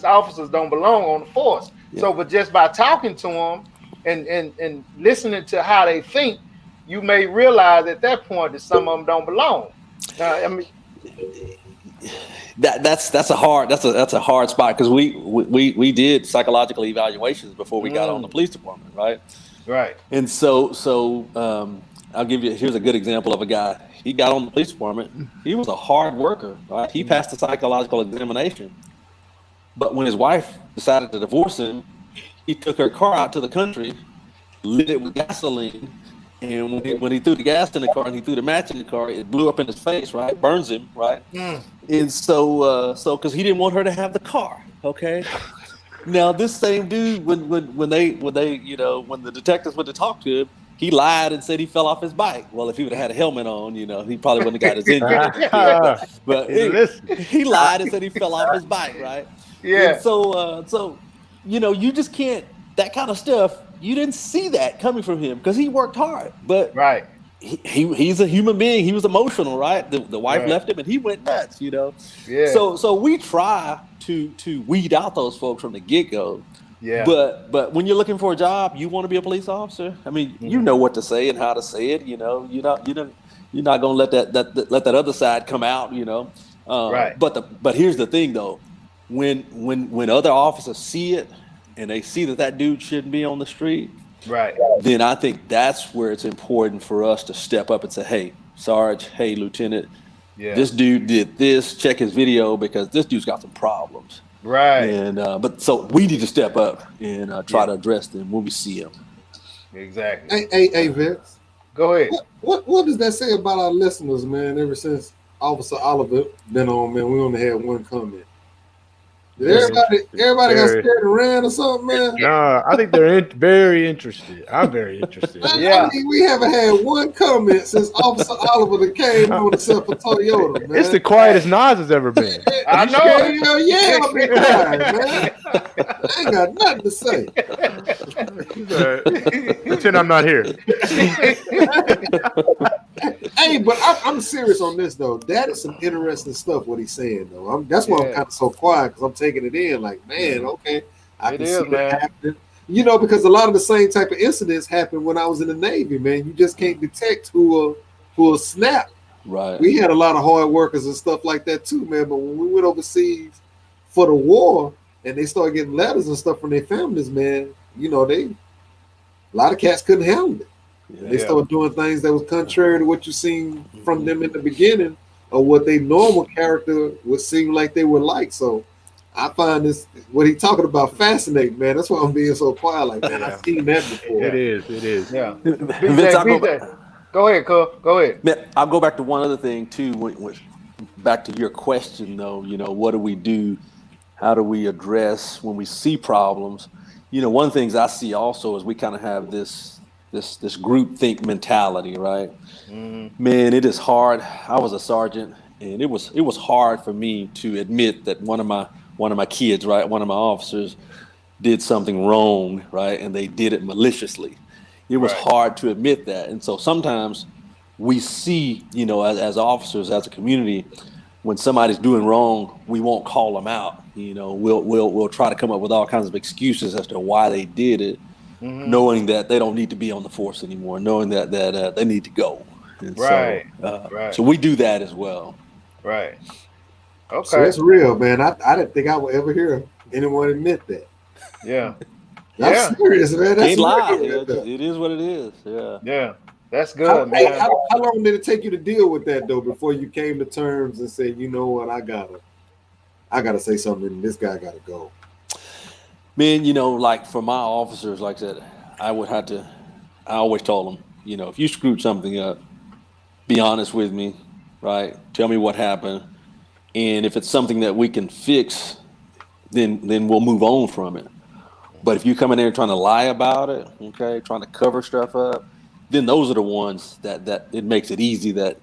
officers don't belong on the force. Yeah. So, but just by talking to them and listening to how they think, you may realize at that point that some of them don't belong. That's a hard spot because we did psychological evaluations before we got on the police department, right? Right. And so I'll give you, here's a good example of a guy. He got on the police department. He was a hard worker, right? He passed the psychological examination, but when his wife decided to divorce him, he took her car out to the country, lit it with gasoline. And when he threw the gas in the car and he threw the match in the car, it blew up in his face, right? Burns him, right? And so because he didn't want her to have the car, okay? Now this same dude, when the detectives went to talk to him, he lied and said he fell off his bike. Well, if he would have had a helmet on, he probably wouldn't have got his injury. But he lied and said he fell off his bike, right? Yeah. And so you just can't, that kind of stuff. You didn't see that coming from him because he worked hard, but right. He's a human being. He was emotional, right? The wife left him and he went nuts, Yeah. So we try to weed out those folks from the get-go. Yeah. But when you're looking for a job, you want to be a police officer. I mean, you know what to say and how to say it. You're not gonna let that other side come out. Right. But here's the thing though, when other officers see it, and they see that dude shouldn't be on the street, right? Then I think that's where it's important for us to step up and say, hey, Sarge, hey, Lieutenant, this dude did this, check his video because this dude's got some problems. Right. And but so we need to step up and try to address them when we see them. Exactly. Hey, Vince. Go ahead. What does that say about our listeners, man? Ever since Officer Oliver been on, man, we only had one comment. Did everybody got scared and ran or something, man? No, I think they're very interested. I'm very interested. I mean, we haven't had one comment since Officer Oliver that came on except for Toyota, man. It's the quietest Nas has ever been. I know. Hell yeah, I'll be quiet, man. I ain't got nothing to say. Pretend I'm not here. Hey, but I'm serious on this though. That is some interesting stuff what he's saying though. That's why I'm kind of so quiet because I'm taking it in. Like, man, okay, I can see that happening. You know, because a lot of the same type of incidents happened when I was in the Navy. Man, you just can't detect who will snap. Right. We had a lot of hard workers and stuff like that too, man. But when we went overseas for the war and they started getting letters and stuff from their families, man, you know, a lot of cats couldn't handle it. Yeah. They started doing things that was contrary to what you seen from them in the beginning, or what they normal character would seem like they were like. So I find this what he talking about fascinating, man. That's why I'm being so quiet. Like, man, I've seen that before. It is. Yeah. Vince, go ahead, Cole. Go ahead. Man, I'll go back to one other thing too. Back to your question, though. You know, what do we do? How do we address when we see problems? You know, one of the things I see also is we kind of have this group think mentality, right? Mm-hmm. Man, it is hard. I was a sergeant, and it was hard for me to admit that one of my kids, right, one of my officers, did something wrong, right, and they did it maliciously. It was hard to admit that, and so sometimes we see, you know, as officers, as a community, when somebody's doing wrong, we won't call them out. You know, we'll try to come up with all kinds of excuses as to why they did it. Mm-hmm. Knowing that they don't need to be on the force anymore, knowing that they need to go. And right. So we do that as well. Right. Okay. So that's real, man. I didn't think I would ever hear anyone admit that. Yeah. That's serious, man. That's Ain't lie. It is what it is. Yeah. Yeah. That's good, man. How long did it take you to deal with that though before you came to terms and said, you know what, I gotta say something. This guy gotta go. Man, you know, like for my officers, like I said, I always told them, you know, if you screwed something up, be honest with me, right? Tell me what happened. And if it's something that we can fix, then we'll move on from it. But if you come in there trying to lie about it, okay, trying to cover stuff up, then those are the ones that it makes it easy that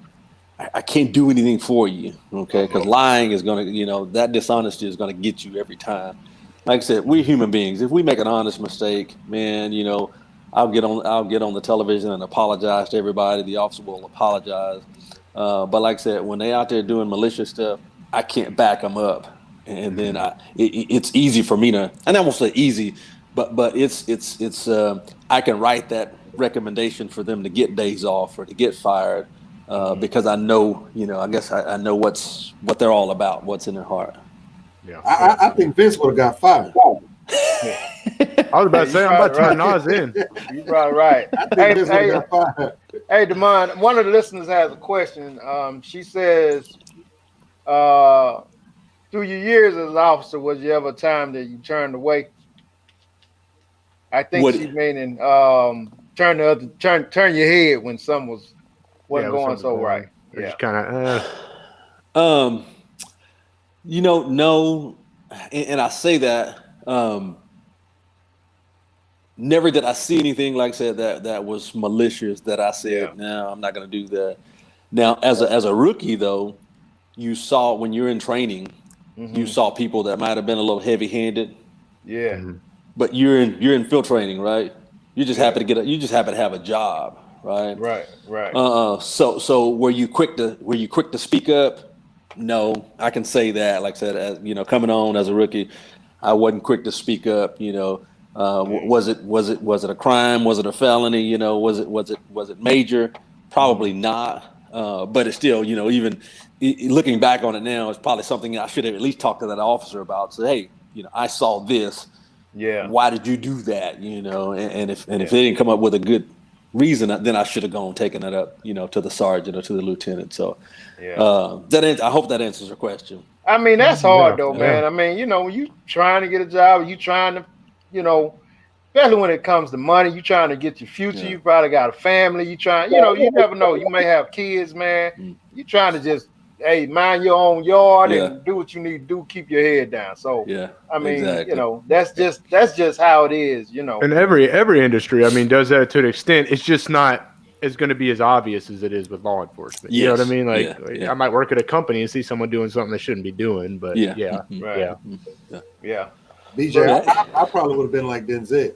I can't do anything for you, okay? Because lying is going to, you know, that dishonesty is going to get you every time. Like I said, we're human beings. If we make an honest mistake, man, you know, I'll get on the television and apologize to everybody. The officer will apologize. But like I said, when they out there doing malicious stuff, I can't back them up. And then it's easy for me to, and I won't say easy, but it's I can write that recommendation for them to get days off or to get fired because I know, you know, I guess I know what they're all about, what's in their heart. Yeah, I think Vince would have got fired. I was about to say, I'm about to turn Nas in. You're probably right. I think Vince would have got fired. Hey, Damon, one of the listeners has a question. She says, through your years as an officer, was you ever a time that you turned away? I think she's meaning turn your head when something wasn't going so right. Yeah, just kind of. You know, no, and I say that. Never did I see anything like I said that was malicious. That I said, no, I'm not going to do that. Now, as a rookie though, you saw when you're in training, you saw people that might have been a little heavy-handed. Yeah. But you're in field training, right? You just happen to have a job, right? Right. So were you quick to speak up? No, I can say that. Like I said, as you know, coming on as a rookie, I wasn't quick to speak up. You know, was it a crime? Was it a felony? You know, was it major? Probably not. But it's still, you know, even looking back on it now, it's probably something I should have at least talked to that officer about. Say, hey, you know, I saw this. Yeah. Why did you do that? You know, and if they didn't come up with a good reason, then I should have gone taken it up, to the sergeant or to the lieutenant. So, Yeah. I hope that answers your question. I mean, that's hard though, Yeah. man. I mean, when you trying to get a job, you trying to, especially when it comes to money, you trying to get your future. Yeah. You probably got a family. You trying, you never know. You may have kids, man. You trying to just, hey, mind your own yard and do what you need to do. Keep your head down. So, Yeah, I mean, exactly. that's just how it is, And every industry, I mean, does that to an extent. It's just not as going to be as obvious as it is with law enforcement. You know what I mean? Like, I might work at a company and see someone doing something they shouldn't be doing, but Right. BJ, I probably would have been like Denzel.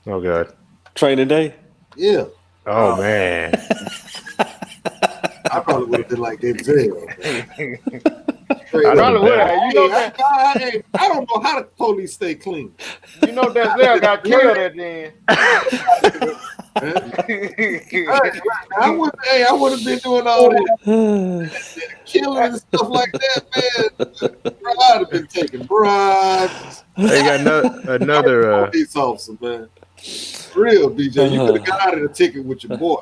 Oh god. Training day. Yeah, Oh man. I probably would have been like Denzel. I probably would have. I don't know how the police stay clean. Denzel got killed at the end. I would have been doing all that killing and stuff like that, man. I'd have been taking bribes. They got another police officer, man. Real BJ, you could have got out of the ticket with your boy.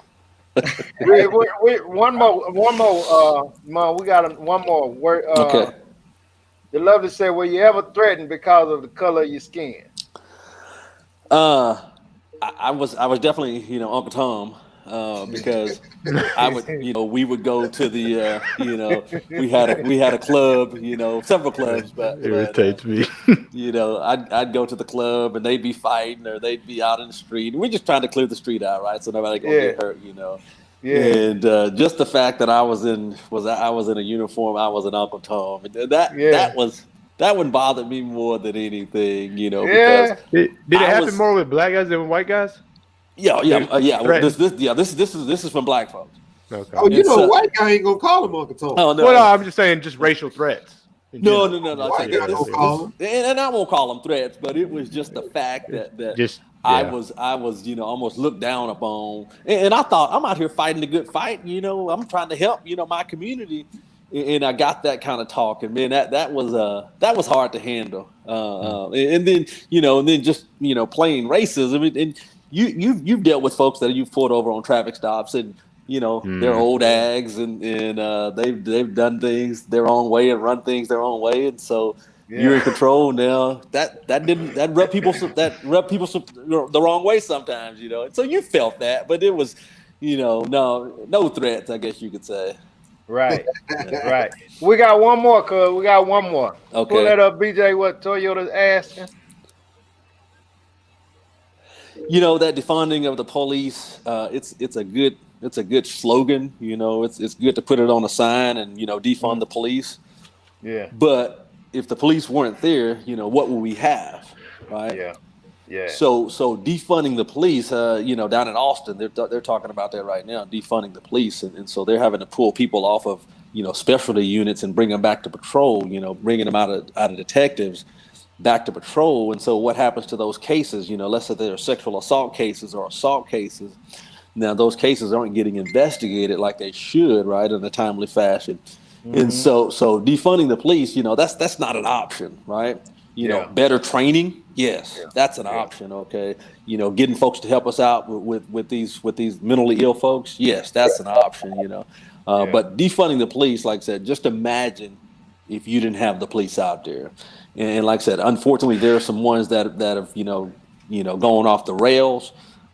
Hey, one more. Mom, we got one more. Okay. The lovely said, "Were you ever threatened because of the color of your skin?" I was definitely, Uncle Tom, because I would, we would go to the, we had a club, several clubs, but irritates me. I'd go to the club and they'd be fighting or they'd be out in the street. We're just trying to clear the street out, right? So nobody gonna get hurt, Yeah. And just the fact that I was in a uniform, I was an Uncle Tom. And that one bothered me more than anything, because Did it happen more with black guys than with white guys? Yeah. This is from black folks. Okay. Oh, white guy ain't gonna call him Uncle Tom. Oh no. Well, no, I'm just saying, just racial threats. No. White guy don't call him. And I won't call them threats, but it was just the fact that I was almost looked down upon, and I thought I'm out here fighting a good fight. I'm trying to help my community, and I got that kind of talk, and man, that was hard to handle. And then just plain racism, and you've dealt with folks that you've pulled over on traffic stops, and they're old ags, and they've done things their own way and run things their own way, and so. Yeah. You're in control now. That rubbed people the wrong way sometimes, And so you felt that, but it was, no threats, I guess you could say. Right, right. We got one more, cuz. We got one more. Okay. Pull that up, BJ. What Toyota's asking? That defunding of the police. It's a good slogan. It's good to put it on a sign and defund the police. Yeah. But if the police weren't there, what would we have, right? Yeah. So defunding the police, down in Austin, they're talking about that right now, defunding the police, and so they're having to pull people off of specialty units and bring them back to patrol, bringing them out of detectives back to patrol. And so what happens to those cases? Let's say they're sexual assault cases or assault cases. Now those cases aren't getting investigated like they should, right, in a timely fashion. Mm-hmm. And so defunding the police, that's not an option, right? Better training, yes, that's an option. Okay, getting folks to help us out with these mentally ill folks, yes, that's an option. But defunding the police, like I said, just imagine if you didn't have the police out there. And like I said, unfortunately, there are some ones that have going off the rails.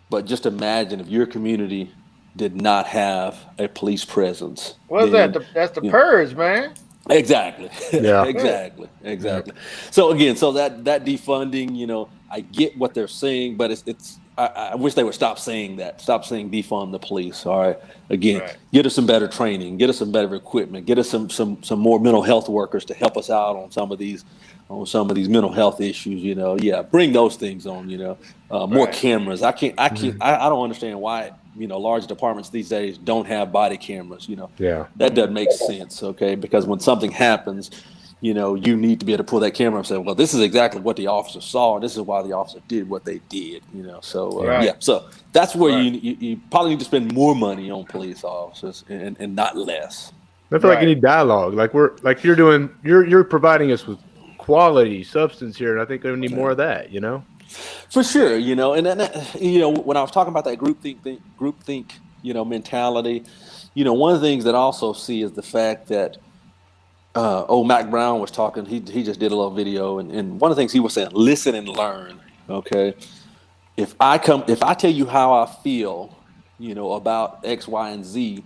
But just imagine if your community did not have a police presence. What's that? That's the purge, man. Exactly. Yeah. Exactly. So again, that defunding, I get what they're saying, but I wish they would stop saying that. Stop saying defund the police. All right. Again, get us some better training, get us some better equipment, get us some more mental health workers to help us out on some of these mental health issues. Bring those things on. More cameras. I don't understand why large departments these days don't have body cameras. That doesn't make sense. Okay, because when something happens, you need to be able to pull that camera and say, well, this is exactly what the officer saw, and this is why the officer did what they did. So that's where you probably need to spend more money on police officers and not less. I feel like you need dialogue. You're providing us with quality substance here, and I think we need more of that. For sure, you know, and then you know, when I was talking about that groupthink, you know, mentality, you know, one of the things that I also see is the fact that old Mac Brown was talking. He just did a little video, and one of the things he was saying, listen and learn. Okay, if I tell you how I feel, you know, about X, Y, and Z,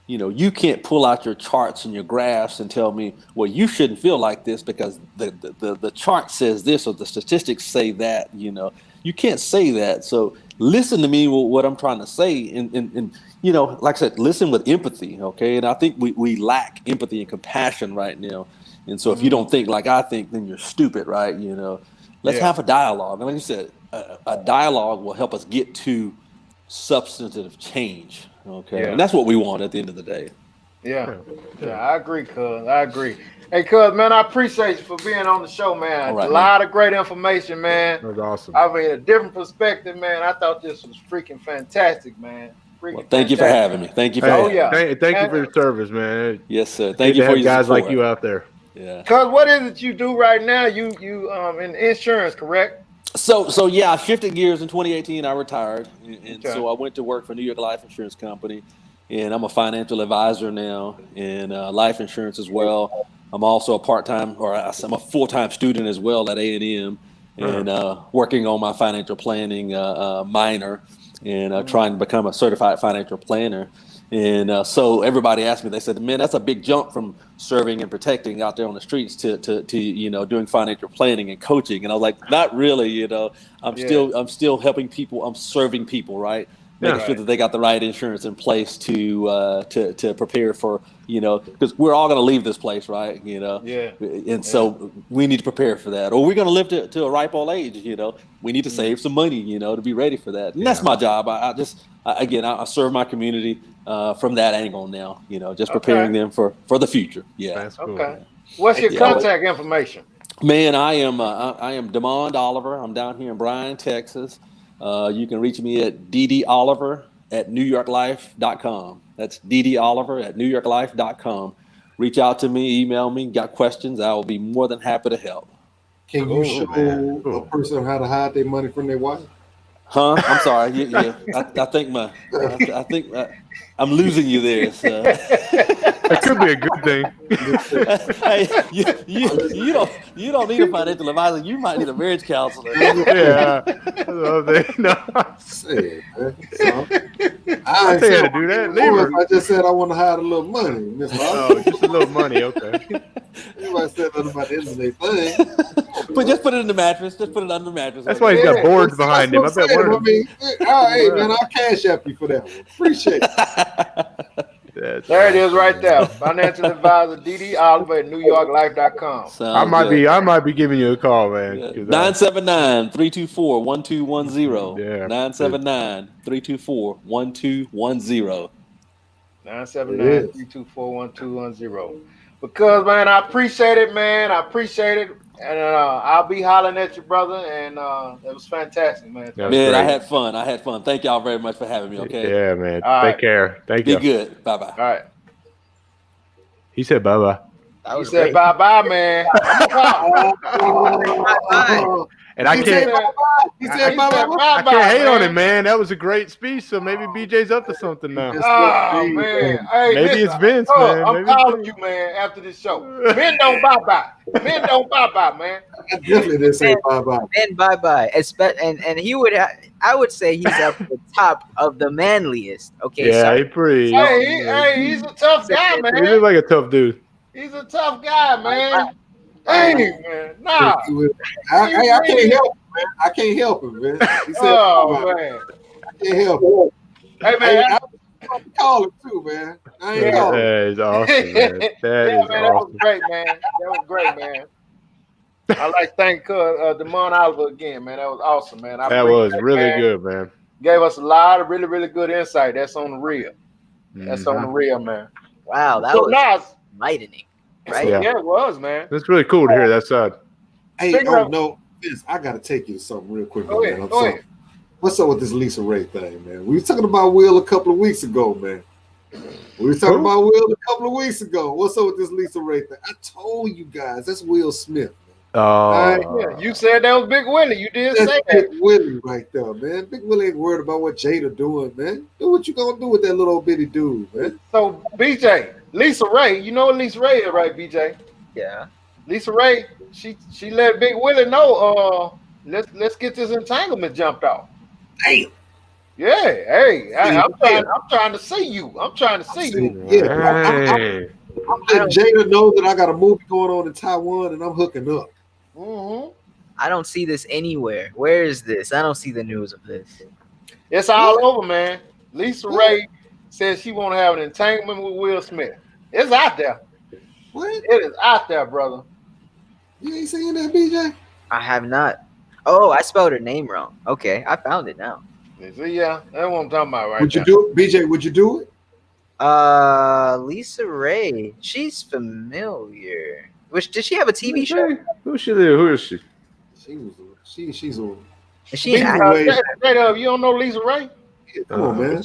you know, you can't pull out your charts and your graphs and tell me, well, you shouldn't feel like this because the chart says this or the statistics say that. You know, you can't say that. So listen to me what I'm trying to say, and you know, like I said, listen with empathy. Okay, and I think we lack empathy and compassion right now. And so if you don't think like I think, then you're stupid, right? You know, let's have a dialogue. And like you said, a dialogue will help us get to substantive change. Okay, and that's what we want at the end of the day. Yeah, I agree, cuz. I agree. Hey, cuz, man, I appreciate you for being on the show, man. Right, a lot of great information, man. That was awesome. I mean, a different perspective, man. I thought this was freaking fantastic, man. Well, thank you for having me. Thank you for thank you for your service, man. Yes, sir. Thank you for your guys support. like you out there. Yeah. Cuz, what is it you do right now? You in insurance, correct? So yeah, I shifted gears in 2018. I retired, and so I went to work for New York Life Insurance Company, and I'm a financial advisor now in life insurance as well. I'm also a part-time, or I'm a full-time student as well at A&M, and working on my financial planning minor, and trying to become a certified financial planner. And so everybody asked me, they said, man, that's a big jump from serving and protecting out there on the streets to you know, doing financial planning and coaching. And I was like, not really, you know, I'm still helping people. I'm serving people, right? Making sure that they got the right insurance in place to prepare for, you know, because we're all going to leave this place, right? You know, and so we need to prepare for that, or we're going to live to a ripe old age. You know, we need to save some money, you know, to be ready for that. And that's my job. I serve my community from that angle now. You know, just preparing them for the future. Yeah. That's cool. Okay. What's your contact information? Man, I am Demond Oliver. I'm down here in Bryan, Texas. You can reach me at ddoliver@newyorklife.com. That's ddoliver@newyorklife.com. Reach out to me, email me, got questions. I will be more than happy to help. Can you show a person how to hide their money from their wife? Huh? I'm sorry. Yeah. I think I'm losing you there. So. It could be a good thing. Hey, you don't need a financial advisor. You might need a marriage counselor. Yeah. No. I tell you to do that. I just said I want to hide a little money, Mr. Oh, just a little money, okay. You might say nothing about the end of their thing. But just put it in the mattress. Just put it under the mattress. That's why he's got boards behind him. I bet hey, man, I'll cash app you for that one. Appreciate it. There it is right there. Financial advisor DD Oliver at NewYorkLife.com. I might be giving you a call, man. 979-324-1210. Yeah. 979-324-1210. 979-324-1210. Because, man, I appreciate it, man. I appreciate it. And I'll be hollering at you, brother. And it was fantastic, man. Man, I had fun. Thank y'all very much for having me, okay? Yeah, man. Take care. Thank you. you. Be good. Bye-bye. All right. He said bye-bye. He said bye-bye, man. And I can't. He said bye-bye. I can't hate on him, man. That was a great speech. So maybe BJ's up to something now. Oh, man. Hey, maybe it's Vince, man. I'm calling you, man, after this show. Men don't bye-bye. Men don't bye-bye, man. I definitely didn't say bye-bye. Men bye-bye. And he would I would say he's up at the top of the manliest. Okay. Yeah, he pretty. Hey, he's a tough guy, man. He looks like a tough dude. He's a tough guy, man. Hey, man. Nah. I can't help him, man. I can't help him, man. He said, man. I can't help him. Hey, man. I call him too, man. I ain't calling him. That is awesome, man. That was great, man. That was great, man. I like to thank Demond Oliver again, man. That was awesome, man. That was really good, man. Gave us a lot of really, really good insight. That's on the real. That's on the real, man. Wow, that was enlightening. Right? Yeah, it was, man. It's really cool to hear that side. Hey, no, Vince, I gotta take you to something real quick, Go man. ahead. What's up with this Lisa Ray thing, man? We were talking about Will a couple of weeks ago, man. What's up with this Lisa Ray thing? I told you guys, that's Will Smith, man. Oh, Yeah, you said that was Big Willie. You did That's say Big that. Willie right there, man. Big Willie ain't worried about what Jada doing, man. Do what you gonna do with that little bitty dude, man. So BJ, Lisa Ray, you know what Lisa Ray is, right? BJ, Yeah. Lisa Ray, she let Big Willie know. Let's get this entanglement jumped off. Damn. Yeah, hey, Yeah. I'm trying to see you. I'm trying to see you. Yeah, hey. I'm letting Jada know that I got a movie going on in Taiwan and I'm hooking up. Mm-hmm. I don't see this anywhere. Where is this? I don't see the news of this. It's all over, man. Lisa Ray says she want to have an entanglement with Will Smith. It's out there. What? It is out there, brother. You ain't saying that, BJ? I have not. Oh, I spelled her name wrong. Okay, I found it now. You see, yeah, that's what I'm talking about right Would you now. do it? BJ, would you do it? Lisa Ray. She's familiar. Which did she have a TV show? Who is she? She's on. Is she an Speaking actress? of- Straight up, you don't know Lisa Ray? Come on, man.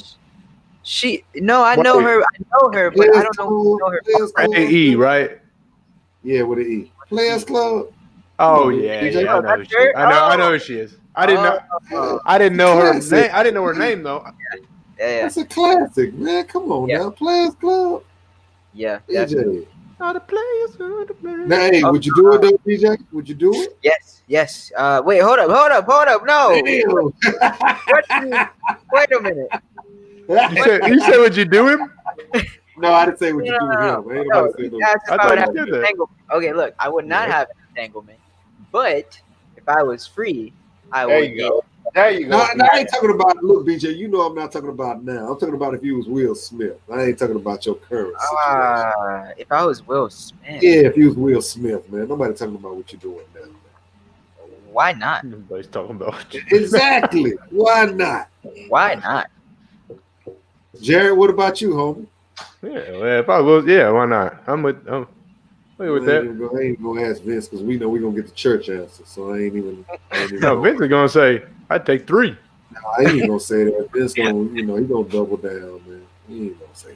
I know her. I know her, but I don't know her. Players Club. A-E, right? Yeah, with an E. Players Club. Oh yeah, DJ? yeah, I know who she is. I know who she is. I didn't know her Classic. name. I didn't know her name though. Yeah, That's a classic, man. Come on Yeah. now. Players Club. yeah. BJ. All the players, all the players. Now, hey, would you do it though, BJ? Would you do it? Yes. Wait, hold up. No. Damn. Wait a minute. You said would you do him? No, I didn't say what you do with him. Ain't No, nobody say you no. asked if I I thought would you have did an that. entanglement. Okay, look, I would not have an entanglement, but if I was free, I There would. you go. There you go. No, I ain't talking about. Look, BJ, you know I'm not talking about now. I'm talking about if you was Will Smith. I ain't talking about your current situation. If I was Will Smith, Yeah, if you was Will Smith, man. Nobody talking about what you're doing now. why not? Nobody's talking about you. Exactly. Why not? Why not? Jared, what about you, homie? Yeah, well, if I was, yeah, why not? I'm with I that. ain't even gonna ask Vince because we know we're gonna get the church answer. So I ain't even No, Vince is gonna say I'd take 3. No, I ain't even gonna say that. Vince gonna, he gonna double down, man. He ain't gonna say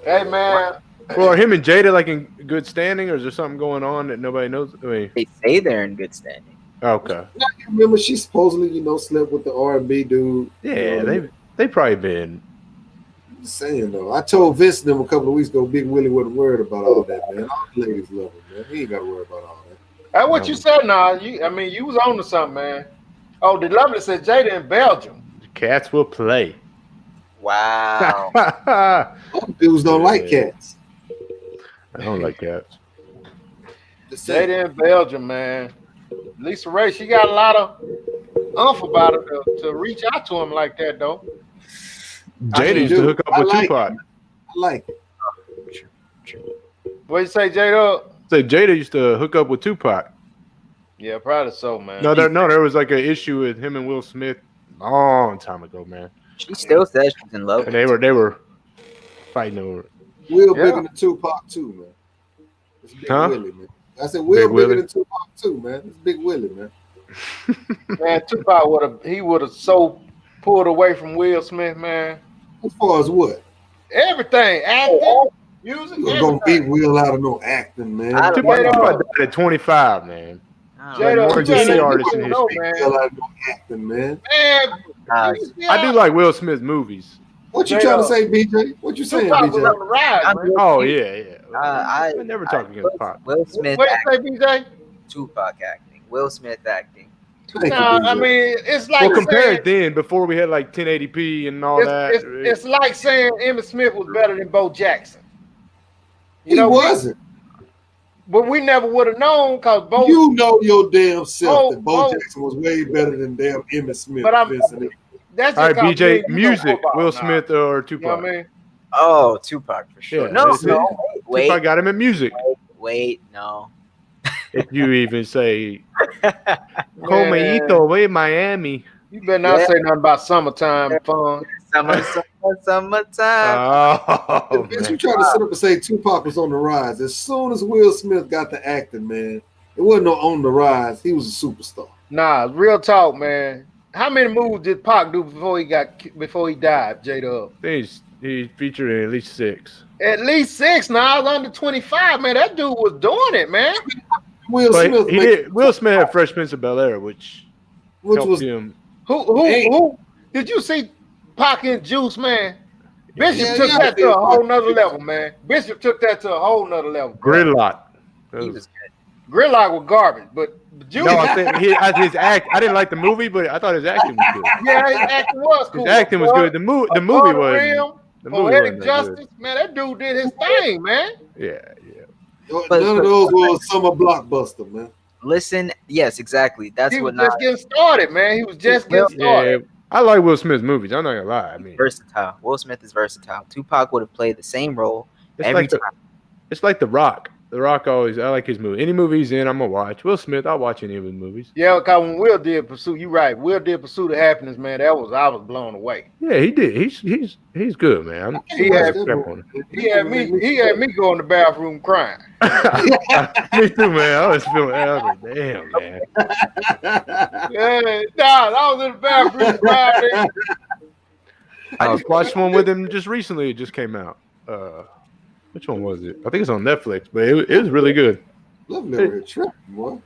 that. Hey, man. Well, are him and Jada like in good standing, or is there something going on that nobody knows? I mean, They say they're in good standing. okay, Remember, she supposedly, slept with the R&B dude. yeah, they probably been. I'm just saying though. I told Vince and them a couple of weeks ago, Big Willie wasn't worried about all that, man. All the ladies love him, man. He ain't got to worry about all that. That's what you said, nah. You was on to something, man. Oh, the lovely said Jada in Belgium. Cats will play. Wow. Dudes don't like cats. I don't like cats. Just saying. Jada in Belgium, man. Lisa Ray, she got a lot of umph about it to reach out to him like that, though. Jada used to hook up with Tupac. I like it. What you say, Jada? Say Jada used to hook up with Tupac. Yeah, probably so, man. No, there was like an issue with him and Will Smith a long time ago, man. She still says she's in love. And they were fighting over it. Will bigger than Tupac too, man. It's Big Huh? Willie, man. I said Will Big bigger Willie? than Tupac too, man. It's Big Willie, man. Man, Tupac would have so pulled away from Will Smith, man. As far as what? Everything, acting, music, You gonna beat everything. Will out of no acting, man. I don't Tupac died at 25, man. Jada, more you than any gotta artist in know, history. man. Will out of no acting, man. Man, I do like Will Smith's movies. What you Jada. trying to say, BJ? What you saying, Tupac was BJ? on the rise, man. Oh yeah. I never talk against Pop. Will Smith What you acting, say, BJ? Tupac acting, Will Smith acting. Thank you, No, BJ. I mean it's like Well, compare saying, it then before we had like 1080p and all that. it's like saying Emmitt Smith was better than Bo Jackson. He wasn't. But we never would have known because Bo. You know your damn self that Bo Bo- Jackson was way better than damn Emmitt Smith. But I'm- Vincent. That's all right, just 'cause BJ, you know music, football Will now. Smith or You know Tupac. what I mean? Oh, Tupac for sure. Yeah, no, that's it. no, wait, Tupac got him in music. wait, no. If you even say Man, Comeito, way Miami. you better not Yeah. say nothing about summertime fun. Summertime. Oh, Vince, you man. tried to sit up and say Tupac was on the rise. As soon as Will Smith got to acting, man, it wasn't no on the rise. He was a superstar. Nah, real talk, man. How many moves did Pac do before he died, J-Dub? He featured in at least 6. At least 6. Now I was under 25, man. That dude was doing it, man. Will But Smith, he did. Will Smith had Fresh Prince of Bel-Air, which helped was him. Who did you see Pac and Juice, man? Bishop Yeah, took yeah, that to a yeah. whole nother level, man. Bishop took that to a whole nother level. bro. Gridlock. He was good. Gridlock was garbage, but Juice, No, I think his act. I didn't like the movie, but I thought his acting was good. yeah, his acting was cool. His acting was good. The movie Above was. Rim, The movie Poetic wasn't that good. Justice, man, that dude did his thing, man. Yeah. none of those were a summer blockbuster, man. Listen, yes, exactly. That's He was what just getting started, man. He was just getting Yeah. started. I like Will Smith's movies. I'm not gonna lie. I mean, versatile. Will Smith is versatile. Tupac would have played the same role it's every like time. it's like The Rock. The Rock always. I like his movie. Any movie he's in, I'm gonna watch. Will Smith, I'll watch any of his movies. Yeah, because when Will did Pursuit, you right. Will did Pursuit of Happiness, man. I was blown away. Yeah, he did. He's good, man. He had me go in the bathroom crying. Me too, man. I was like, damn, man. Yeah, I was in the bathroom crying. I just watched one with him just recently. It just came out. Which one was it? I think it's on Netflix, but it was really good. Love never tripping, boy.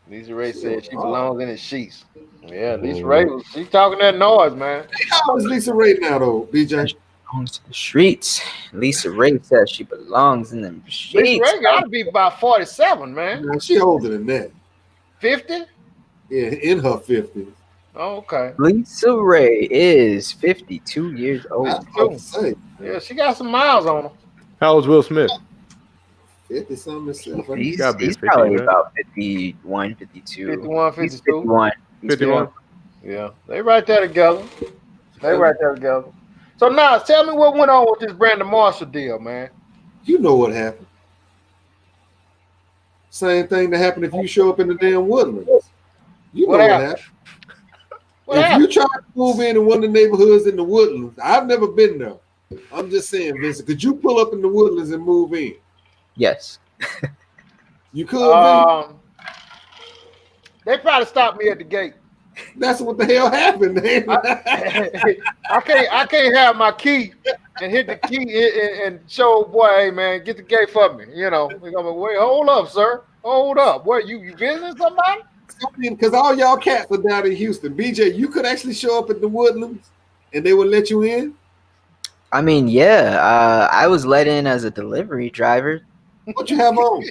Lisa Ray said she belongs in the sheets. Yeah, Lisa Ray she talking that noise, man. How is Lisa Ray now, though, BJ? Belongs to the streets. Lisa Ray says she belongs in them Lisa streets. Ray got to be about 47, man. Nah, she older than that. 50? Yeah, in her 50s. Oh, okay. Lisa Ray is 52 years old. That's what I'm saying. Yeah, she got some miles on her. How old's Will Smith? 50 something himself. Right? He's, gotta be he's 50, probably right? about 51, 52. 51, He's 52. 51. He's 51. Yeah, they right there together. So now, tell me what went on with this Brandon Marshall deal, man. You know what happened. Same thing that happened if you show up in the damn Woodlands. You know What what happened? happened. What If happened? you try to move in one of the neighborhoods in the Woodlands, I've never been there. I'm just saying, Vincent, could you pull up in the Woodlands and move in? Yes. You could. Vince? They probably stopped me at the gate. That's what the hell happened, man. I can't have my key and hit the key and show boy, hey man, get the gate for me. You know, they're gonna be, wait, hold up, sir. Hold up. What you visiting somebody? Because all y'all cats are down in Houston. BJ, you could actually show up at the Woodlands and they would let you in? I mean, yeah. I was let in as a delivery driver. What you have on?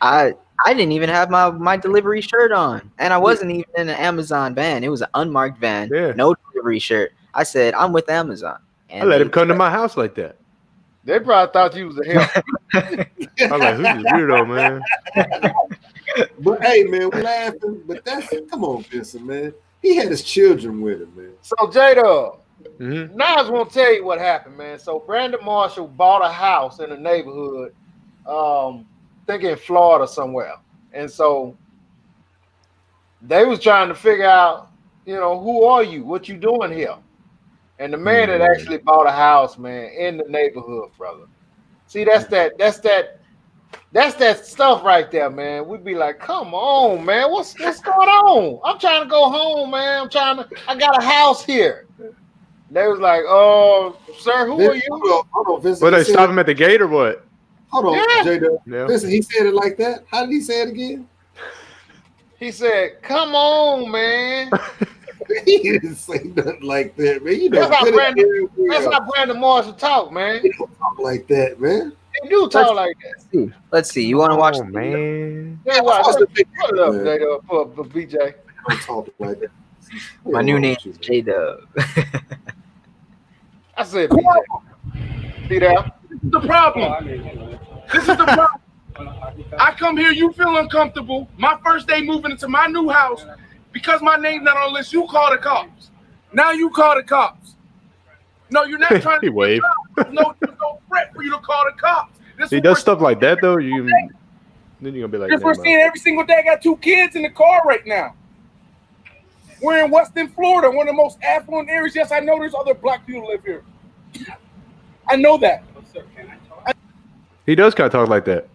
I didn't even have my delivery shirt on, and I wasn't even in an Amazon van. It was an unmarked van, Yeah. no delivery shirt. I said I'm with Amazon. And I let him come to my house like that. They probably thought you was a help. I was like, who's this weirdo, man? But hey, man, we're laughing. But come on, Vincent, man. He had his children with him, man. So Jada, Mm-hmm. Nas won't tell you what happened, man. So Brandon Marshall bought a house in a neighborhood, think in Florida somewhere. And so they was trying to figure out, you know, who are you? What you doing here? And the man that actually bought a house, man, in the neighborhood, brother. See, that's that stuff right there, man. We'd be like, come on, man. What's going on? I'm trying to go home, man. I got a house here. They was like, oh, sir, who are you? Hold on, Vincent. Well, they stop him at the gate or what? Hold on, Yeah. Jada. Yeah. Vincent, he said it like that. How did he say it again? He said, come on, man. He didn't say nothing like that, man. You know, That's how good and Brandon- very well. That's how Brandon Marshall talk, man. He don't talk like that, man. He do talk like that. Let's see. You want to watch? Oh, man. Yeah, watch. What's the big Put it up, man? Jada, for BJ. He don't talk like that. My new name is J Dub. I said BJ. See that? This is the problem. This is the problem. I come here, you feel uncomfortable. My first day moving into my new house, because my name's not on the list, you call the cops. Now you call the cops. No, you're not trying He to waved. no threat for you to call the cops. This He what does we're- stuff like that, though. Then you're going to be like, This we're never mind. seeing every single day. I got 2 kids in the car right now. We're in Western Florida, one of the most affluent areas. Yes, I know there's other black people live here. I know that. He does kind of talk like that.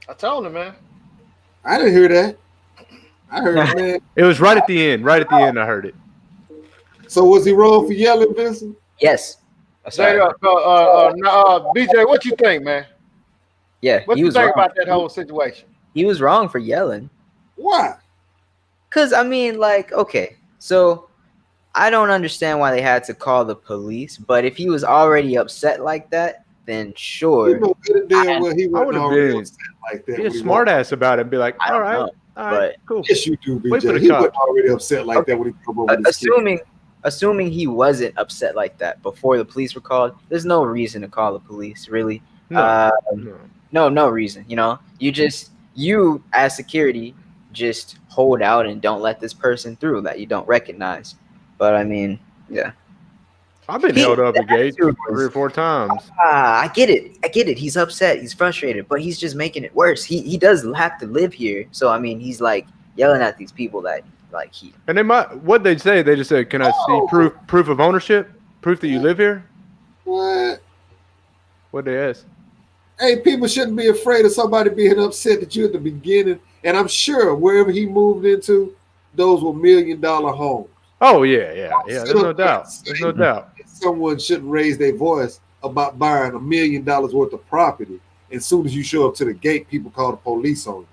I told him, man. I didn't hear that. I heard it, man. It was right at the end. Right at the end, I heard it. So was he wrong for yelling, Vincent? Yes. Sorry. Jada, BJ, what you think, man? Yeah, What he you was think wrong. about that whole situation? He was wrong for yelling. Why? Cause I mean, like, okay, so I don't understand why they had to call the police, but if he was already upset like that, then sure. You know good and damn well he I wasn't would have already been upset like that. be a when he smart walked. ass about it and be like, I all don't right, know, all right, cool. Yes, you do, Wait for BJ. the He wasn't cops. already upset like that when he come over with his kid. Assuming he wasn't upset like that before the police were called, there's no reason to call the police, really. No, No reason. You know, you as security just hold out and don't let this person through that you don't recognize. But I mean, yeah. I've been held up at gates 3 or 4 times. I get it. He's upset. He's frustrated, but he's just making it worse. He does have to live here, so I mean, he's like yelling at these people that like he. And they might what they say. They just said, "Can I see proof of ownership? Proof that you live here?" What? What they ask? Hey, people shouldn't be afraid of somebody being upset at you at the beginning. And I'm sure wherever he moved into, those were $1 million homes. Oh yeah. There's no doubt. There's no doubt. Someone shouldn't raise their voice about buying $1 million worth of property. And as soon as you show up to the gate, people call the police on you.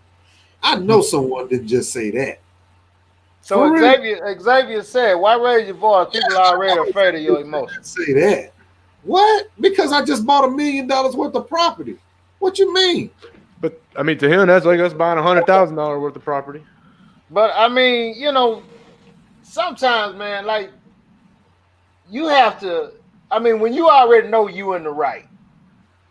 I know someone didn't just say that. So Xavier said, "Why raise your voice? People are already afraid of your emotions." Say that. What? Because I just bought $1 million worth of property. What you mean? But I mean, to him, that's like us buying $100,000 worth of property. But I mean, you know, sometimes, man, like you have to. I mean, when you already know you in the right,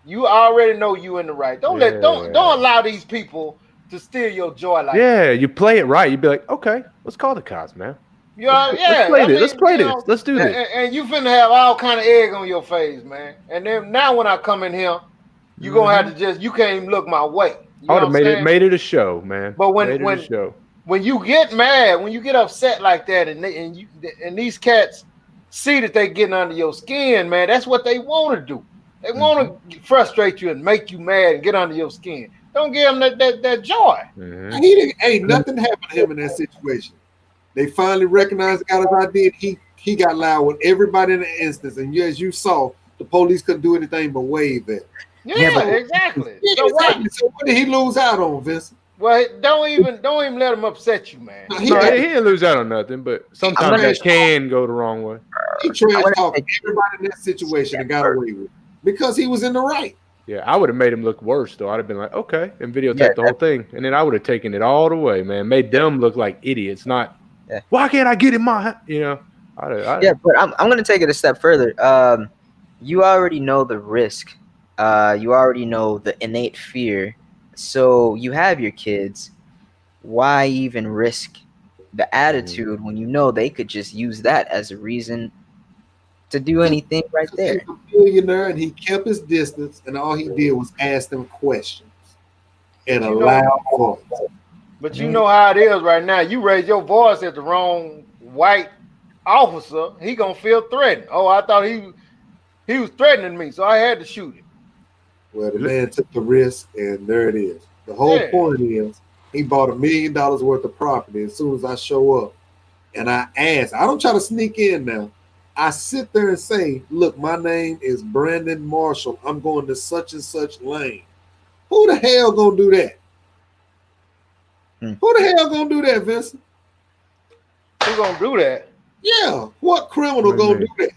you already know you in the right. Don't allow these people to steal your joy like that. Yeah, you play it right. You'd be like, okay, let's call the cops, man. You know, Let's play this. Let's play this. Let's do this. And you finna have all kind of egg on your face, man. And then now when I come in here, you gonna have to you can't even look my way. You I would have made it a show, man. But when you get mad, when you get upset like that, and these cats see that they getting under your skin, man, that's what they want to do. They want to frustrate you and make you mad and get under your skin. Don't give them that joy. Ain't nothing happened to him in that situation. They finally recognized, got his ID, and he got loud with everybody in the instance. And as you saw, the police couldn't do anything but wave at him. Yeah, exactly. Yeah, exactly. So what did he lose out on, Vincent? Well, don't even let him upset you, man. He didn't lose out on nothing, but sometimes that can go the wrong way. He trash talked everybody in that situation and got away with it because he was in the right. Yeah, I would have made him look worse, though. I'd have been like, okay, and videotaped the whole thing. And then I would have taken it all the way, man. Made them look like idiots, not, why can't I get in my, you know? But I'm going to take it a step further. You already know the risk. You already know the innate fear. So you have your kids. Why even risk the attitude when you know they could just use that as a reason to do anything right there? He was a billionaire and he kept his distance, and all he did was ask them questions in a loud voice. But you know how it is right now. You raise your voice at the wrong white officer, he gonna feel threatened. Oh, I thought he was threatening me, so I had to shoot him. Well, the man took the risk, and there it is. The whole point is he bought $1 million worth of property. As soon as I show up and I ask, I don't try to sneak in now. I sit there and say, look, my name is Brandon Marshall. I'm going to such and such lane. Who the hell gonna do that? Who the hell gonna do that, Vincent? Who gonna do that? Yeah, what criminal gonna do that?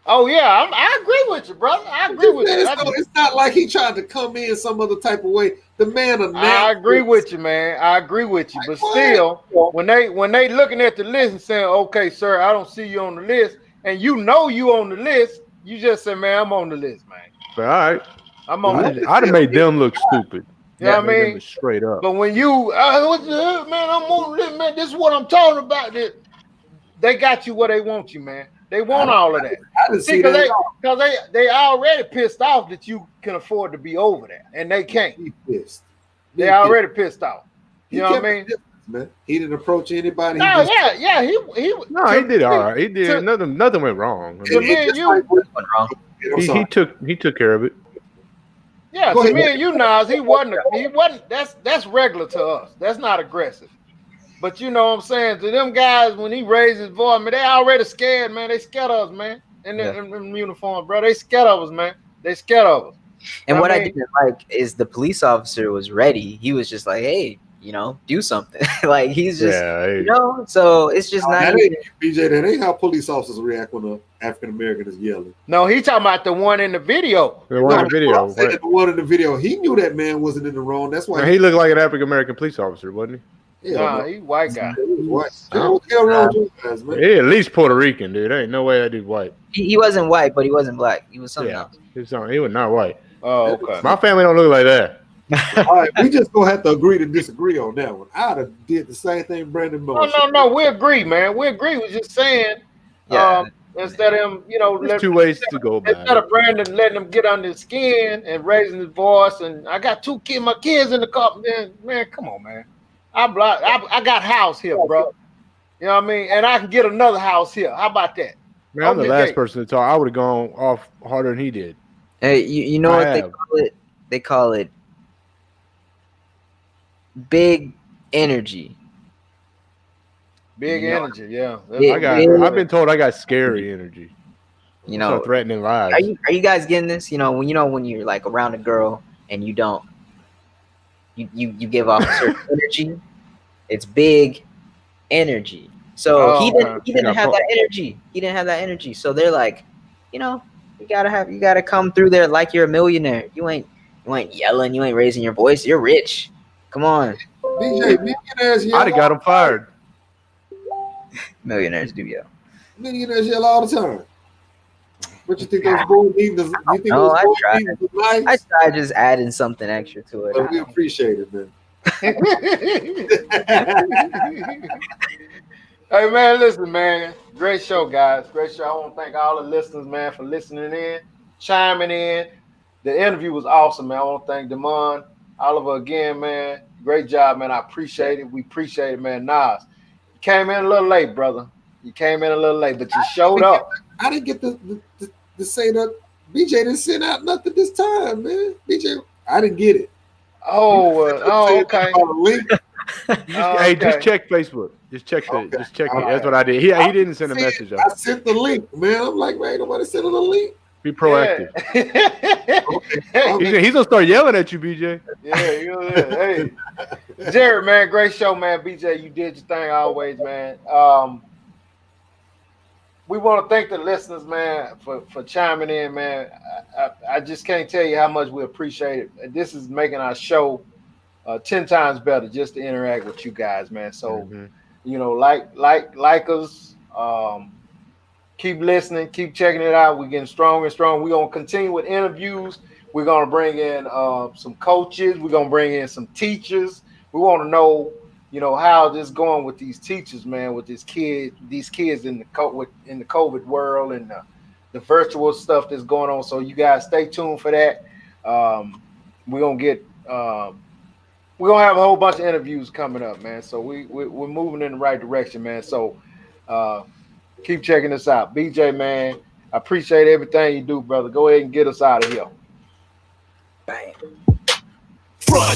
Oh yeah, I agree with you, brother. I agree with you. It's not like he tried to come in some other type of way. The man announced. I agree with you, man. I agree with you. But still, when they looking at the list and saying, "Okay, sir, I don't see you on the list," and you know you on the list, you just say, "Man, I'm on the list, man." All right. I'm on the list. I'd have made them look stupid. You know what I mean? Straight up. But when you, what the hell, man, I'm on the list, man. This is what I'm talking about. They got you where they want you, man. They want all of that. I didn't see that. Because they already pissed off that you can afford to be over there, and they can't. He pissed. They already pissed off. You know what I mean? Man. He didn't approach anybody. No, he did all right. He did. Nothing went wrong. To me and you, he took care of it. Yeah, to me and you, Nas, he wasn't. That's regular to us. That's not aggressive. But you know what I'm saying? To them guys, when he raised his voice, man, they already scared, man. They scared of us, man. In uniform, bro. They scared of us, man. They scared of us. And I what I mean- didn't like is the police officer was ready. He was just like, hey, you know, do something. Like he's just, Yeah, hey. you know, so it's just not That even. ain't, BJ, that ain't how police officers react when an African American is yelling. No, he talking about the one in the video. The one in the video. I'm saying Right? the one in the video, he knew that man wasn't in the wrong. That's why Now, he looked like an African American police officer, wasn't Nah, he white guy. He was white. Jay, what the hell wrong with you guys, he? man? He at least Puerto Rican, dude. There ain't no way that dude's white. He wasn't white, but he wasn't black. He was something Yeah. else. He was not white. Oh, okay. My family don't look like that. All right, we just gonna have to agree to disagree on that one. I'd have did the same thing Brandon Moore. No. We agree, man. We agree. We're just saying, Yeah. instead of him, you know, There's two ways to go about instead it. of Brandon letting him get under his skin and raising his voice, and I got my kids in the car. Man, come on, man. I got house here, bro. You know what I mean? And I can get another house here. How about that? Man, I'm the Okay, last hey. person to talk. I would have gone off harder than he did. Hey, you know I what they have. call it? They call it big energy. Big You know- energy, yeah. Yeah, I've been told I got scary energy. You So know, threatening lives. are you guys getting this? You know, when you're like around a girl and you don't, you give off a certain energy. It's big energy. So Oh, he didn't Yeah, have that energy. He didn't have that energy. So they're like, you know, you gotta come through there like you're a millionaire. You ain't yelling. You ain't raising your voice. You're rich. Come on, BJ, millionaires yell. I'd have got him fired. millionaires do yell. Millionaires yell all the time. What you think those boys need? You think No, those I boys tried. need is nice? I tried just adding something extra to it. But we appreciate it, man. Hey man, listen, man. Great show, guys. Great show. I want to thank all the listeners, man, for listening in, chiming in. The interview was awesome, man. I want to thank Damon, Oliver again, man. Great job, man. I appreciate it. We appreciate it, man. Nas, you came in a little late, brother. You came in a little late, but you showed up. I didn't get to say that. BJ didn't send out nothing this time, man. BJ, I didn't get it. Okay. Link. Hey, just check Facebook. Just check it. Okay. Just check All it. That's right. what I did. He didn't send a message I out. sent the link, man. I'm like, man, nobody sent him the link. Be proactive. Yeah. He's gonna start yelling at you, BJ. Hey, Jared, man, great show, man. BJ, you did your thing always, man. We want to thank the listeners, man, for chiming in, man. I just can't tell you how much we appreciate it. This is making our show 10 times better just to interact with you guys, man. So, you know, like us, keep listening, keep checking it out. We're getting stronger and stronger. We're going to continue with interviews. We're going to bring in some coaches. We're going to bring in some teachers. We want to know, you know, how this going with these teachers, man, with these kids in the COVID world and the virtual stuff that's going on. So you guys stay tuned for that. We're going to get we're going to have a whole bunch of interviews coming up, man. So we're moving in the right direction, man. So keep checking us out. BJ, man, I appreciate everything you do, brother. Go ahead and get us out of here. Bam. Front